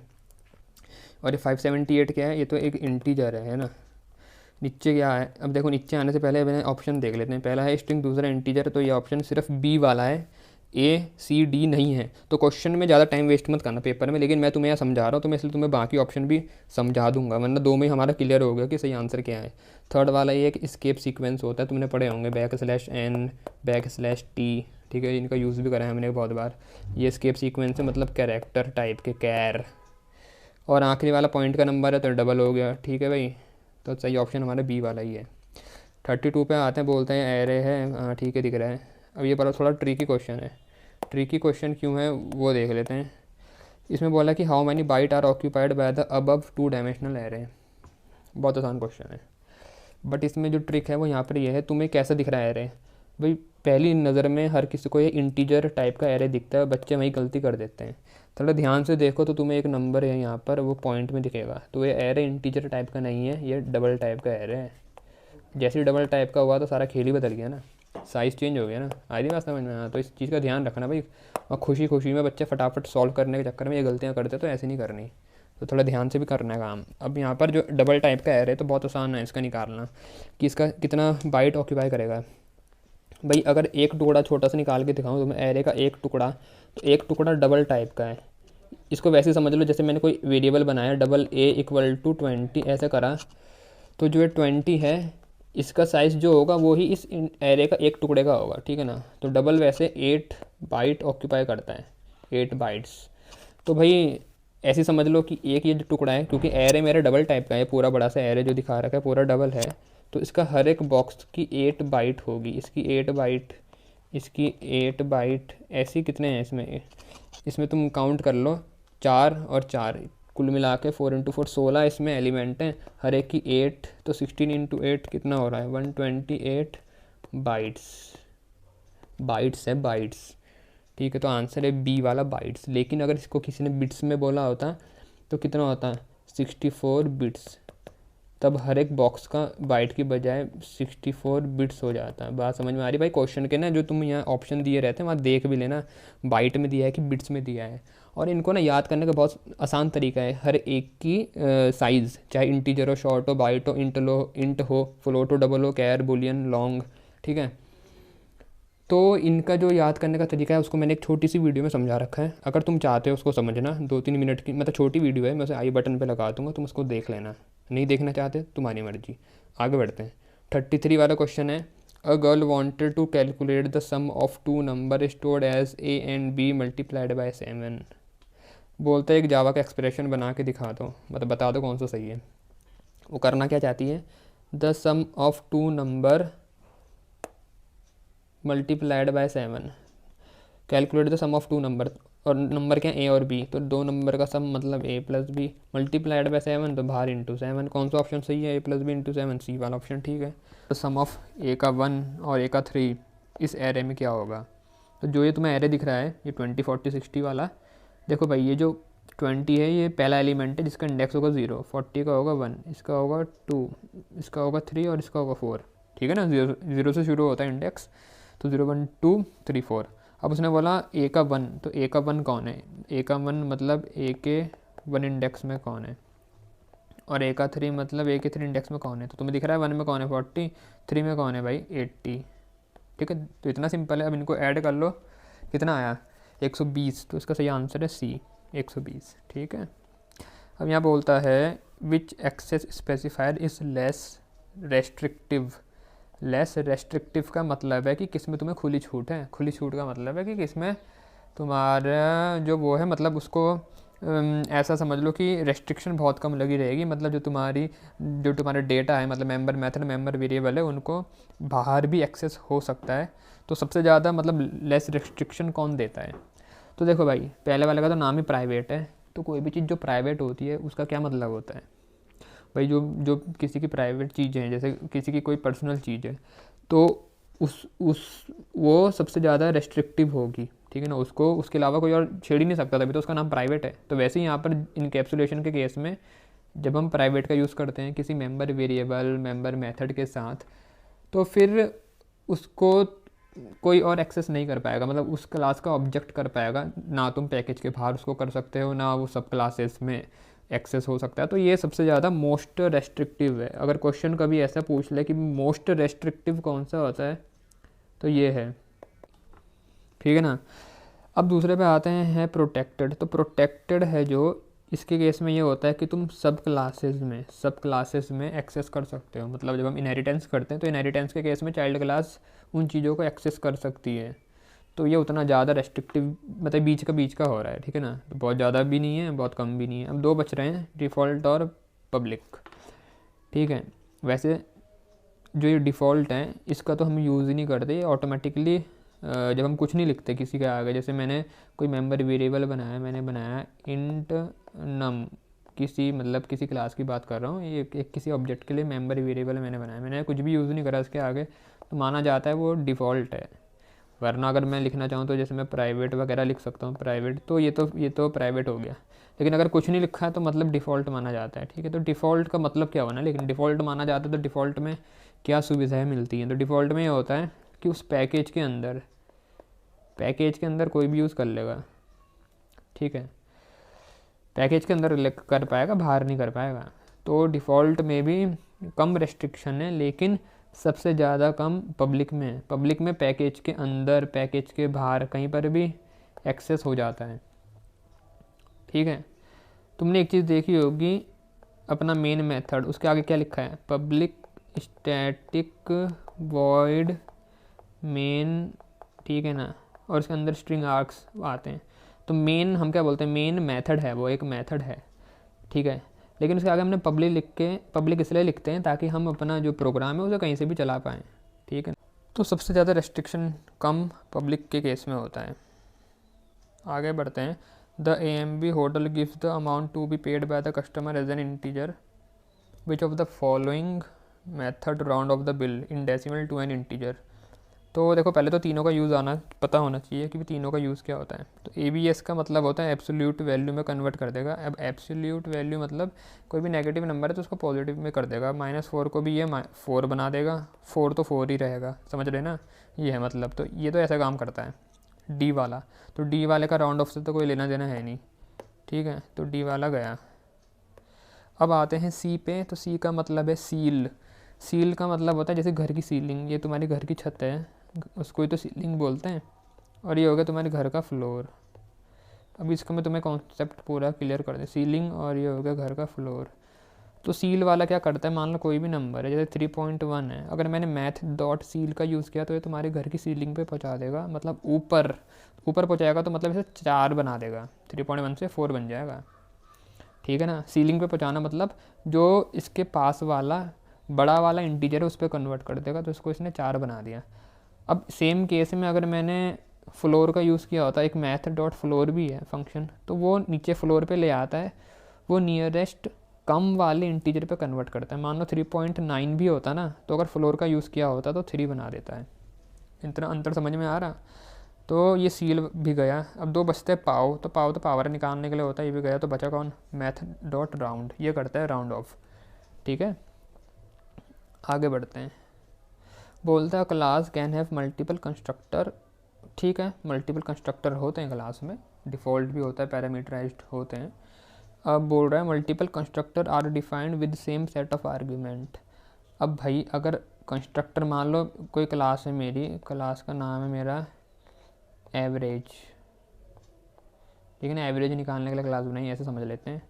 और ये 578 क्या है, ये तो एक इंटीजर है ना। नीचे क्या है, अब देखो नीचे आने से पहले मैंने ऑप्शन देख लेते हैं। पहला है स्ट्रिंग, दूसरा इंटीजर, तो ये ऑप्शन सिर्फ बी वाला है, ए सी डी नहीं है। तो क्वेश्चन में ज़्यादा टाइम वेस्ट मत करना पेपर में, लेकिन मैं तुम्हें यहाँ समझा रहा हूँ तो मैं इसलिए तुम्हें बाकी ऑप्शन भी समझा दूंगा, वरना 2 में हमारा क्लियर हो गया कि सही आंसर क्या है। थर्ड वाला ये एक स्केप सीक्वेंस होता है, तुमने पढ़े होंगे, /n /t, ठीक है, इनका यूज़ भी करा है हमने बहुत बार। ये स्केप सीक्वेंस है, मतलब कैरेक्टर टाइप के कैर। और आखिरी वाला पॉइंट का नंबर है तो डबल हो गया, ठीक है भाई। तो सही ऑप्शन हमारा बी वाला ही है। 32 पे आते हैं, बोलते हैं एरे है, हाँ ठीक है दिख रहा है। अब ये पर थोड़ा ट्रिकी क्वेश्चन है। ट्रिकी क्वेश्चन क्यों है वो देख लेते हैं। इसमें बोला कि how many byte are occupied by the above 2 dimensional array. बहुत आसान क्वेश्चन है, बट इसमें जो ट्रिक है वो यहाँ पर ये है, तुम्हें कैसा दिख रहा है एरे। भाई पहली नज़र में हर किसी को ये इंटीजर टाइप का एरे दिखता है, बच्चे वही गलती कर देते हैं। थोड़ा ध्यान से देखो तो तुम्हें एक नंबर है यहाँ पर, वो पॉइंट में दिखेगा, तो ये एरे इंटीजर टाइप का नहीं है, ये डबल टाइप का एरे है। जैसे ही डबल टाइप का हुआ तो सारा खेल ही बदल गया ना, साइज़ चेंज हो गया ना। आधी बात समझ में। हाँ, तो इस चीज़ का ध्यान रखना भाई। और खुशी खुशी में बच्चे फटाफट सॉल्व करने के चक्कर में ये गलतियाँ करते, तो ऐसे नहीं करनी। तो थोड़ा ध्यान से भी करना है काम। अब यहाँ पर जो डबल टाइप का एरे तो बहुत आसान है इसका निकालना कि इसका कितना बाइट ऑक्यूपाई करेगा। भाई अगर एक टुकड़ा छोटा सा निकाल के दिखाऊँ तो मैं एरे का एक टुकड़ा, तो एक टुकड़ा डबल टाइप का है। इसको वैसे समझ लो जैसे मैंने कोई वेरिएबल बनाया डबल ए इक्वल टू 20 ऐसे करा, तो जो ये 20 है इसका साइज़ जो होगा वो ही इस एरे का एक टुकड़े का होगा, ठीक है ना। तो डबल वैसे 8 बाइट ऑक्यूपाई करता है, 8 बाइट्स। तो भाई ऐसे समझ लो कि एक ये जो टुकड़ा है, क्योंकि एरे मेरा डबल टाइप का है, पूरा बड़ा सा एरे जो दिखा रखा है पूरा डबल है, तो इसका हर एक बॉक्स की 8 बाइट होगी, इसकी 8 बाइट, इसकी 8 बाइट, ऐसी कितने हैं इसमें, इसमें तुम काउंट कर लो 4 और 4 कुल मिला के 4 × 4 16 इसमें एलिमेंट हैं, हर एक की 8, तो 16 × 8 कितना हो रहा है 128 बाइट्स, बाइट्स है बाइट्स, ठीक है। तो आंसर है बी वाला बाइट्स। लेकिन अगर इसको किसी ने बिट्स में बोला होता तो कितना होता 64 बिट्स, तब हर एक बॉक्स का बाइट की बजाय 64 बिट्स हो जाता है। बात समझ में आ रही भाई। क्वेश्चन के ना जो तुम यहाँ ऑप्शन दिए रहते हैं वहाँ देख भी लेना बाइट में दिया है कि बिट्स में दिया है, और इनको ना याद करने का बहुत आसान तरीका है। हर एक की साइज़, चाहे इंटीजर हो, शॉर्ट हो, बाइट हो, इंट हो, फ्लोट हो, डबल हो, कैर, बुलियन, लॉन्ग, ठीक है। तो इनका जो याद करने का तरीका है उसको मैंने एक छोटी सी वीडियो में समझा रखा है। अगर तुम चाहते हो उसको समझना, 2-3 मिनट की मतलब छोटी वीडियो है, मैं उसे आई बटन पे लगा दूंगा, तुम उसको देख लेना। नहीं देखना चाहते तुम्हारी मर्जी। आगे बढ़ते हैं। 33 वाला क्वेश्चन है, a girl wanted to calculate the sum of two number stored as A and B multiplied by 7। बोलते हैं एक जावा का एक्सप्रेशन बना के दिखा दो, मतलब बता दो कौन सा सही है। वो करना क्या चाहती है, the sum of two number multiplied by 7, calculate the sum of two number, और नंबर क्या ए और बी, तो दो नंबर का सम मतलब ए प्लस बी, मल्टीप्लाइड बाय 7 तो बाहर इंटू 7। कौन सा ऑप्शन सही है, ए प्लस बी इंटू 7, सी वाला ऑप्शन ठीक है। तो सम ऑफ ए का 1 और ए का 3 इस एरे में क्या होगा। तो जो ये तुम्हें एरे दिख रहा है ये 20 40 60 वाला, देखो भाई ये जो 20 है ये पहला एलिमेंट है जिसका इंडेक्स होगा 0, 40 का होगा 1, इसका होगा 2, इसका होगा 3 और इसका होगा 4, ठीक है ना। 0 से शुरू होता है इंडेक्स, तो 0 1 2 3 4। अब उसने बोला ए का 1, तो ए का 1 कौन है, ए का 1 मतलब ए के 1 इंडेक्स में कौन है, और ए का 3 मतलब ए के 3 इंडेक्स में कौन है। तो तुम्हें दिख रहा है 1 में कौन है 40, 3 में कौन है भाई 80, ठीक है। तो इतना सिंपल है। अब इनको ऐड कर लो, कितना आया 120, तो इसका सही आंसर है सी 120, ठीक है। अब यहाँ बोलता है which access specifier is less restrictive. Less restrictive का मतलब है कि किस में तुम्हें खुली छूट है। खुली छूट का मतलब है कि किस में तुम्हारा जो वो है, मतलब उसको ऐसा समझ लो कि रेस्ट्रिक्शन बहुत कम लगी रहेगी, मतलब जो तुम्हारे डेटा है, मतलब मेंबर मेथड, मेंबर वेरिएबल है, उनको बाहर भी एक्सेस हो सकता है। तो सबसे ज़्यादा मतलब लेस रेस्ट्रिक्शन कौन देता है। तो देखो भाई पहले वाले का तो नाम ही प्राइवेट है, तो कोई भी चीज़ जो प्राइवेट होती है उसका क्या मतलब होता है भाई, जो किसी की प्राइवेट चीज़ें हैं, जैसे किसी की कोई पर्सनल चीज़ है, तो उस वो सबसे ज़्यादा रेस्ट्रिक्टिव होगी, ठीक है ना। उसको उसके अलावा कोई और छेड़ ही नहीं सकता, तभी तो उसका नाम प्राइवेट है। तो वैसे ही यहाँ पर इनकैप्सुलेशन के केस में जब हम प्राइवेट का यूज़ करते हैं किसी मेंबर वेरिएबल, मेंबर मेथड के साथ, तो फिर उसको कोई और एक्सेस नहीं कर पाएगा, मतलब उस क्लास का ऑब्जेक्ट कर पाएगा ना। तुम पैकेज के बाहर उसको कर सकते हो, ना वो सब क्लासेस में एक्सेस हो सकता है। तो ये सबसे ज़्यादा मोस्ट रेस्ट्रिक्टिव है। अगर क्वेश्चन कभी ऐसा पूछ ले कि मोस्ट रेस्ट्रिक्टिव कौन सा होता है, तो ये है, ठीक है ना। अब दूसरे पे आते हैं प्रोटेक्टेड। तो प्रोटेक्टेड है जो, इसके केस में ये होता है कि तुम सब क्लासेस में एक्सेस कर सकते हो। मतलब जब हम इनहेरिटेंस करते हैं तो इनहेरिटेंस के केस में चाइल्ड क्लास उन चीज़ों को एक्सेस कर सकती है। तो ये उतना ज़्यादा रेस्ट्रिक्टिव, मतलब बीच का हो रहा है, ठीक है ना। तो बहुत ज़्यादा भी नहीं है, बहुत कम भी नहीं है। अब दो बच रहे हैं, डिफ़ॉल्ट और पब्लिक, ठीक है। वैसे जो ये डिफ़ॉल्ट है इसका तो हम यूज़ ही नहीं करते, ऑटोमेटिकली जब हम कुछ नहीं लिखते किसी के आगे, जैसे मैंने कोई मेंबर वेरिएबल बनाया, मैंने बनाया इंट नम, किसी क्लास की बात कर रहा हूँ, ये एक किसी ऑब्जेक्ट के लिए मेंबर वेरिएबल मैंने बनाया, मैंने कुछ भी यूज़ नहीं करा इसके आगे, तो माना जाता है वो डिफ़ॉल्ट है। वरना अगर मैं लिखना चाहूँ तो जैसे मैं प्राइवेट वगैरह लिख सकता हूँ, प्राइवेट, तो ये तो प्राइवेट हो गया। लेकिन अगर कुछ नहीं लिखा है तो मतलब डिफ़ॉल्ट माना जाता है, ठीक है। तो डिफ़ॉल्ट का मतलब क्या होना, लेकिन डिफ़ॉल्ट माना जाता है तो डिफ़ॉल्ट में क्या सुविधाएं मिलती हैं। तो डिफ़ॉल्ट में ये होता है कि उस पैकेज के अंदर कोई भी यूज़ कर लेगा, ठीक है। पैकेज के अंदर कर पाएगा, बाहर नहीं कर पाएगा। तो डिफ़ॉल्ट में भी कम रेस्ट्रिक्शन है, लेकिन सबसे ज़्यादा कम पब्लिक में है। पब्लिक में पैकेज के अंदर, पैकेज के बाहर कहीं पर भी एक्सेस हो जाता है। ठीक है, तुमने एक चीज़ देखी होगी, अपना मेन मेथड, उसके आगे क्या लिखा है, पब्लिक स्टैटिक वॉइड मेन, ठीक है ना, और उसके अंदर स्ट्रिंग आर्क्स आते हैं। तो मेन हम क्या बोलते हैं, मेन मेथड है, वो एक मेथड है, ठीक है। लेकिन उसके आगे हमने पब्लिक इसलिए लिखते हैं ताकि हम अपना जो प्रोग्राम है उसे कहीं से भी चला पाएँ, ठीक है। तो सबसे ज़्यादा रेस्ट्रिक्शन कम पब्लिक के केस में होता है। आगे बढ़ते हैं। The AMB hotel gives the amount to be paid by the customer as an integer which of the following method round off the bill in decimal to an integer. तो देखो, पहले तो तीनों का यूज़ पता होना चाहिए कि तीनों का यूज़ क्या होता है। तो ABS का मतलब होता है एब्सोल्यूट वैल्यू में कन्वर्ट कर देगा। अब एब्सोल्यूट वैल्यू मतलब कोई भी नेगेटिव नंबर है तो उसको पॉजिटिव में कर देगा। -4 को भी ये 4 बना देगा, 4 तो 4 ही रहेगा, समझ रहे ना, ये है मतलब। तो ये तो ऐसा काम करता है। D वाला, तो D वाले का राउंड ऑफ से तो कोई लेना देना है नहीं, ठीक है। तो D वाला गया। अब आते हैं C पे। तो C का मतलब है सील। सील का मतलब होता है जैसे घर की सीलिंग, ये तुम्हारी घर की छत है, उसको ही तो सीलिंग बोलते हैं। और ये हो गया तुम्हारे घर का फ्लोर। अब इसका मैं तुम्हें कॉन्सेप्ट पूरा क्लियर कर दें, सीलिंग और ये हो गया घर का फ्लोर। तो सील वाला क्या करता है, मान लो कोई भी नंबर है, जैसे 3.1 है, अगर मैंने मैथ डॉट सील का यूज़ किया तो ये तुम्हारे घर की सीलिंग पे पहुंचा देगा, मतलब ऊपर पहुंचाएगा, तो मतलब इसे 4 बना देगा, 3.1 से 4 बन जाएगा, ठीक है ना। सीलिंग पे पहुंचाना मतलब जो इसके पास वाला बड़ा वाला इंटीजर है उस पर कन्वर्ट कर देगा, तो इसको इसने 4 बना दिया। अब सेम केस में अगर मैंने फ्लोर का यूज़ किया होता है, एक मैथ डॉट फ्लोर भी है फंक्शन, तो वो नीचे फ्लोर पे ले आता है, वो नियरेस्ट कम वाले इंटीजर पे कन्वर्ट करता है। मान लो 3.9 भी होता ना, तो अगर फ्लोर का यूज़ किया होता तो 3 बना देता है। इतना अंतर समझ में आ रहा। तो ये सील भी गया। अब 2 बचते हैं पाव। तो पाव तो पावर निकालने के लिए होता है, ये भी गया। तो बचा कौन, मैथ डॉट राउंड, ये करता है राउंड ऑफ, ठीक है। आगे बढ़ते हैं। बोलता है class can have multiple constructor, ठीक है, मल्टीपल कंस्ट्रक्टर होते हैं क्लास में, डिफ़ॉल्ट भी होता है, पैरामीटराइज्ड होते हैं। अब बोल रहा है multiple constructor are defined with same set of argument. अब भाई अगर कंस्ट्रक्टर, मान लो कोई क्लास है मेरी, क्लास का नाम है मेरा एवरेज, ठीक है ना, एवरेज निकालने के लिए क्लास बनाई, ऐसे समझ लेते हैं।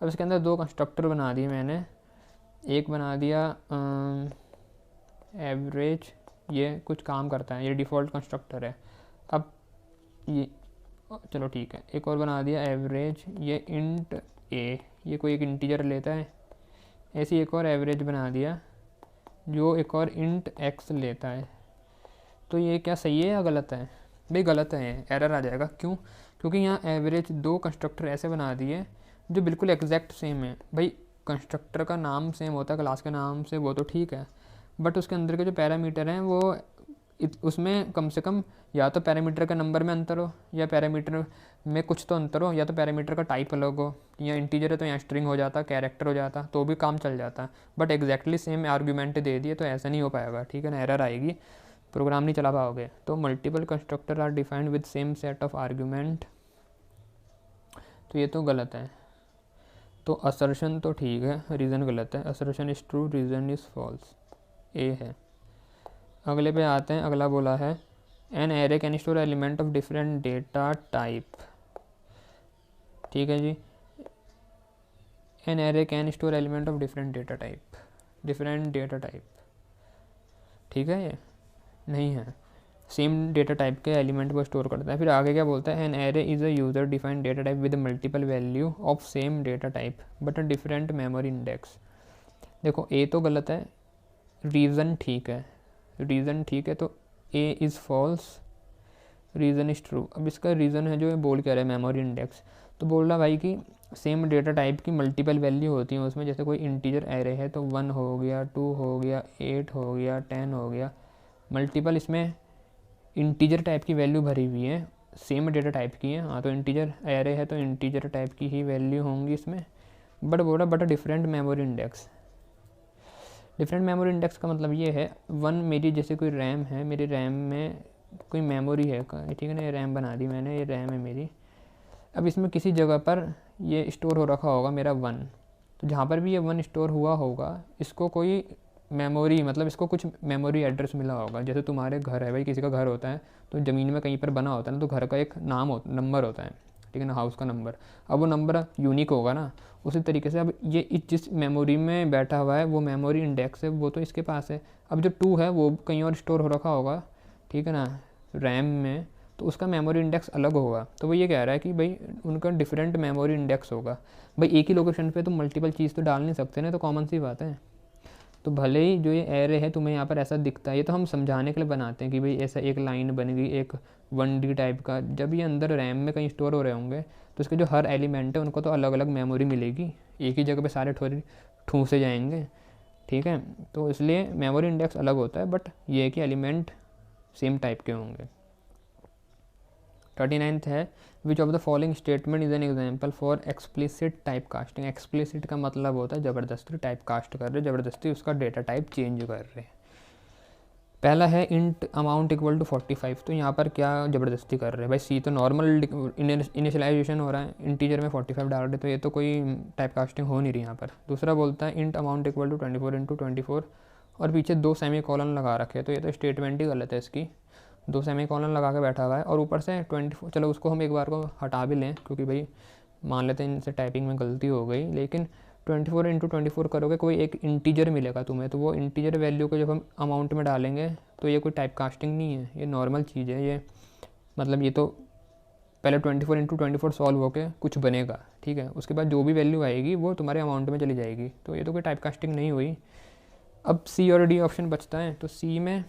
अब इसके अंदर 2 कंस्ट्रक्टर बना दिए मैंने, एक बना दिया एवरेज, ये कुछ काम करता है, ये डिफ़ॉल्ट कंस्ट्रक्टर है। अब ये चलो ठीक है, एक और बना दिया एवरेज, ये इंट ए, ये कोई एक इंटीजर लेता है। ऐसी एक और एवरेज बना दिया जो एक और इंट एक्स लेता है। तो ये क्या सही है या गलत है? भाई गलत है, एरर आ जाएगा। क्यों? क्योंकि यहाँ एवरेज 2 कंस्ट्रक्टर ऐसे बना दिए जो बिल्कुल एग्जैक्ट सेम है। भाई कंस्ट्रक्टर का नाम सेम होता है क्लास के नाम से, वो तो ठीक है, बट उसके अंदर के जो पैरामीटर हैं वो उसमें कम से कम या तो पैरामीटर का नंबर में अंतर हो, या पैरामीटर में कुछ तो अंतर हो, या तो पैरामीटर का टाइप अलग हो। या इंटीजर है तो यहाँ स्ट्रिंग हो जाता, कैरेक्टर हो जाता, तो भी काम चल जाता। बट एग्जैक्टली सेम आर्ग्यूमेंट दे दिए तो ऐसा नहीं हो पाएगा, ठीक है ना, एरर आएगी, प्रोग्राम नहीं चला पाओगे। तो multiple constructor are defined with same set of argument, तो ये तो गलत है। तो असर्शन तो ठीक है, रीज़न गलत है। Assertion is true, reason is false, A है। अगले पे आते हैं। अगला बोला है an array can store element of different data type, ठीक है जी। An array can store element of different data type, ठीक है, ये नहीं है, सेम डेटा टाइप के एलिमेंट को स्टोर करता है। फिर आगे क्या बोलता है, an array is a user defined data type with multiple value of same data type but a different memory index. देखो ए तो गलत है, रीज़न ठीक है, तो A is false, reason is true. अब इसका रीज़न है जो ये बोल कह रहा है मेमोरी इंडेक्स, तो बोल रहा भाई कि सेम डेटा टाइप की मल्टीपल वैल्यू होती हैं उसमें। जैसे कोई इंटीजर एरे है तो 1 हो गया, 2 हो गया, 8 हो गया, 10 हो गया, मल्टीपल इसमें इंटीजर टाइप की वैल्यू भरी हुई है, सेम डेटा टाइप की है। हाँ, तो इंटीजर एरे है तो इंटीजर टाइप की ही वैल्यू होंगी इसमें, बट बोल रहा but different memory index. Different memory index का मतलब ये है, 1 मेरी जैसे कोई रैम है, मेरी रैम में कोई मेमोरी है, ठीक है ना, ये रैम बना दी मैंने, ये रैम है मेरी, अब इसमें किसी जगह पर ये स्टोर हो रखा होगा मेरा 1, तो जहाँ पर भी ये 1 स्टोर हुआ होगा इसको कोई मेमोरी, मतलब इसको कुछ मेमोरी एड्रेस मिला होगा। जैसे तुम्हारे घर है भाई, किसी का घर होता है तो ज़मीन में कहीं पर बना होता है ना, तो घर का एक नंबर होता है, ठीक है ना, हाउस का नंबर। अब वो नंबर यूनिक होगा ना, उसी तरीके से अब ये जिस मेमोरी में बैठा हुआ है वो मेमोरी इंडेक्स है, वो तो इसके पास है। अब जो 2 है वो कहीं और स्टोर हो रखा होगा, ठीक है ना, रैम में, तो उसका मेमोरी इंडेक्स अलग होगा। तो वो ये कह रहा है कि भाई उनका डिफरेंट मेमोरी इंडेक्स होगा। भाई एक ही लोकेशन पे तो मल्टीपल चीज़ तो डाल नहीं सकते ना, तो कॉमन सी बात है। तो भले ही जो ये एरे है तुम्हें यहाँ पर ऐसा दिखता है, ये तो हम समझाने के लिए बनाते हैं कि भाई ऐसा एक लाइन बन गई एक 1D टाइप का। जब ये अंदर रैम में कहीं स्टोर हो रहे होंगे तो इसके जो हर एलिमेंट है उनको तो अलग अलग मेमोरी मिलेगी, एक ही जगह पे सारे थोड़ी ठूंसे जाएंगे, ठीक है। तो इसलिए मेमोरी इंडेक्स अलग होता है, बट ये है कि एलिमेंट सेम टाइप के होंगे। 39th है, विच of the following statement is an example for explicit type casting. Explicit का मतलब होता है ज़बरदस्ती टाइप कास्ट कर रहे, ज़बरदस्ती उसका डेटा टाइप चेंज कर रहे हैं। पहला है इंट अमाउंट इक्वल टू 45, तो यहाँ पर क्या ज़बरदस्ती कर रहे हैं भाई, सी तो नॉर्मल इनिशियलाइजेशन हो रहा है, इंटीजर में 45 डाल रहे, तो ये तो कोई टाइप कास्टिंग हो नहीं रही यहाँ पर। दूसरा बोलता है इंट अमाउंट इक्वल टू 24 × 24 और पीछे 2 सेमी कॉलन लगा रखे, तो ये तो स्टेटमेंट ही गलत है इसकी, 2 सेमी कॉलन लगा के बैठा हुआ है और ऊपर से 24। चलो उसको हम एक बार को हटा भी लें क्योंकि भाई मान लेते हैं इनसे टाइपिंग में गलती हो गई, लेकिन 24 × 24 करोगे कोई एक इंटीजर मिलेगा तुम्हें, तो वो इंटीजर वैल्यू को जब हम अमाउंट में डालेंगे तो ये कोई टाइप कास्टिंग नहीं है, ये नॉर्मल चीज़ है। ये मतलब ये तो पहले 24 × 24 सॉल्व होके कुछ बनेगा, ठीक है, उसके बाद जो भी वैल्यू आएगी वो तुम्हारे अमाउंट में चली जाएगी, तो ये तो कोई टाइप कास्टिंग नहीं हुई। अब सी और डी ऑप्शन बचता है, तो सी में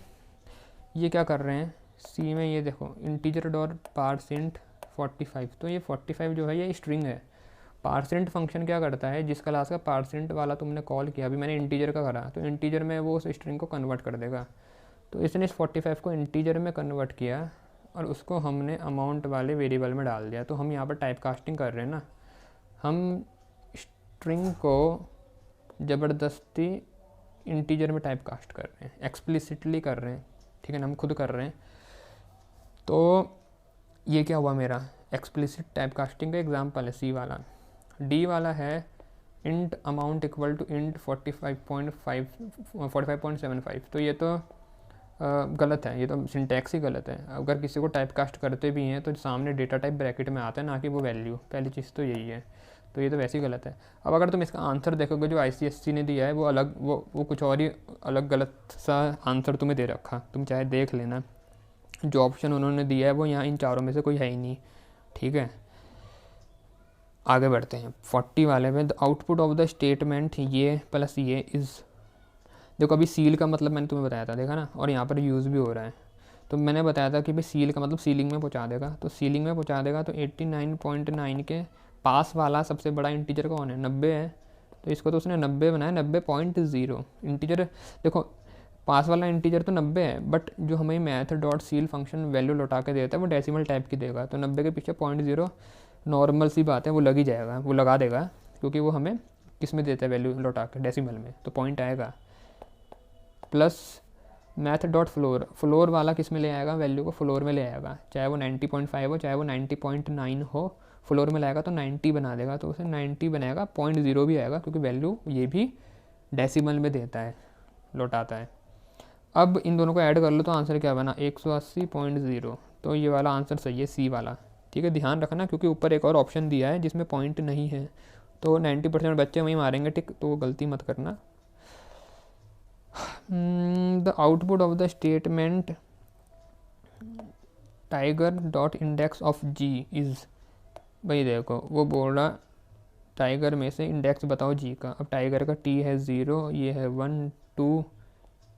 ये क्या कर रहे हैं, सी में ये देखो इंटीजर डॉट पारसेंट 45, तो ये 45 जो है ये स्ट्रिंग है। पारसेंट फंक्शन क्या करता है, जिस क्लास का पारसेंट वाला तुमने कॉल किया, अभी मैंने इंटीजर का करा, तो इंटीजर में वो उस स्ट्रिंग को कन्वर्ट कर देगा। तो इसने इस 45 को इंटीजर में कन्वर्ट किया और उसको हमने अमाउंट वाले वेरिएबल में डाल दिया, तो हम यहाँ पर टाइप कास्टिंग कर रहे हैं ना, हम स्ट्रिंग को ज़बरदस्ती इंटीजर में टाइप कास्ट कर रहे हैं, एक्सप्लिसिटली कर रहे हैं, ठीक है ना, हम खुद कर रहे हैं। तो ये क्या हुआ मेरा एक्सप्लिसिट टाइप कास्टिंग का एग्जांपल है सी वाला। डी वाला है int amount equal to int 45.75, तो ये तो गलत है, ये तो सिंटैक्स ही गलत है। अगर किसी को टाइप कास्ट करते भी हैं तो सामने डेटा टाइप ब्रैकेट में आता है, ना कि वो वैल्यू, पहली चीज़ तो यही है, तो ये तो वैसे ही गलत है। अब अगर तुम इसका आंसर देखोगे जो ICSE ने दिया है वो अलग, वो कुछ और ही अलग गलत सा आंसर तुम्हें दे रखा, तुम चाहे देख लेना, जो ऑप्शन उन्होंने दिया है वो यहाँ इन चारों में से कोई है ही नहीं, ठीक है। आगे बढ़ते हैं 40 वाले में, the output of the statement ये प्लस ये इज़, देखो अभी सील का मतलब मैंने तुम्हें बताया था, देखा ना, और यहाँ पर यूज़ भी हो रहा है। तो मैंने बताया था कि भाई सील का मतलब सीलिंग में पहुँचा देगा, तो सीलिंग में पहुँचा देगा, तो 89.9 के पास वाला सबसे बड़ा इंटीजर कौन है, 90 है, तो इसको तो उसने 90 बनाया, 90.0 इंटीजर। देखो पास वाला इंटीजर तो 90 है, बट जो हमें math dot seal function value लौटा के देता है वो डेसिमल टाइप की देगा, तो 90 के पीछे 0.0 नॉर्मल सी बात है, वो लग ही जाएगा, वो लगा देगा, क्योंकि वो हमें किस में देता है वैल्यू लौटा के, डेसिमल में, तो पॉइंट आएगा। Plus math dot floor, floor वाला किस में ले आएगा, वैल्यू को फ्लोर में ले आएगा, चाहे वो 90.5 हो चाहे वो 90.9 हो, फ्लोर में लाएगा तो 90 बना देगा, तो उसे 90 बनाएगा, 0.0 भी आएगा क्योंकि वैल्यू ये भी डेसिमल में देता है, लौटाता है। अब इन दोनों को ऐड कर लो तो आंसर क्या बना, 180.0, तो ये वाला आंसर सही है, सी वाला, ठीक है। ध्यान रखना क्योंकि ऊपर एक और ऑप्शन दिया है जिसमें पॉइंट नहीं है, तो 90% बच्चे वहीं मारेंगे टिक, तो वो गलती मत करना। The output of the statement tiger dot index of G is, भाई देखो वो बोल रहा टाइगर में से इंडेक्स बताओ जी का। अब टाइगर का टी है 0, ये है 1 2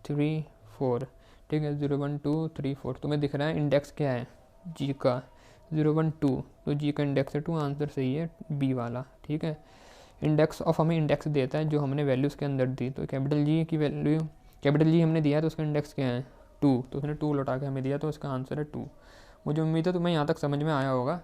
3 4, ठीक है, 0 1 2 3 4, तुम्हें दिख रहा है इंडेक्स क्या है जी का, 0 1 2, तो जी का इंडेक्स है 2, आंसर सही है बी वाला, ठीक है। इंडेक्स ऑफ हमें इंडेक्स देता है जो हमने वैल्यूज़ के अंदर दी, तो कैपिटल जी की वैल्यू, कैपिटल जी हमने दिया तो उसका इंडेक्स क्या है 2, तो उसने 2 लौटा के हमें दिया, तो उसका आंसर है 2। मुझे उम्मीद है तुम्हें यहाँ तक समझ में आया होगा।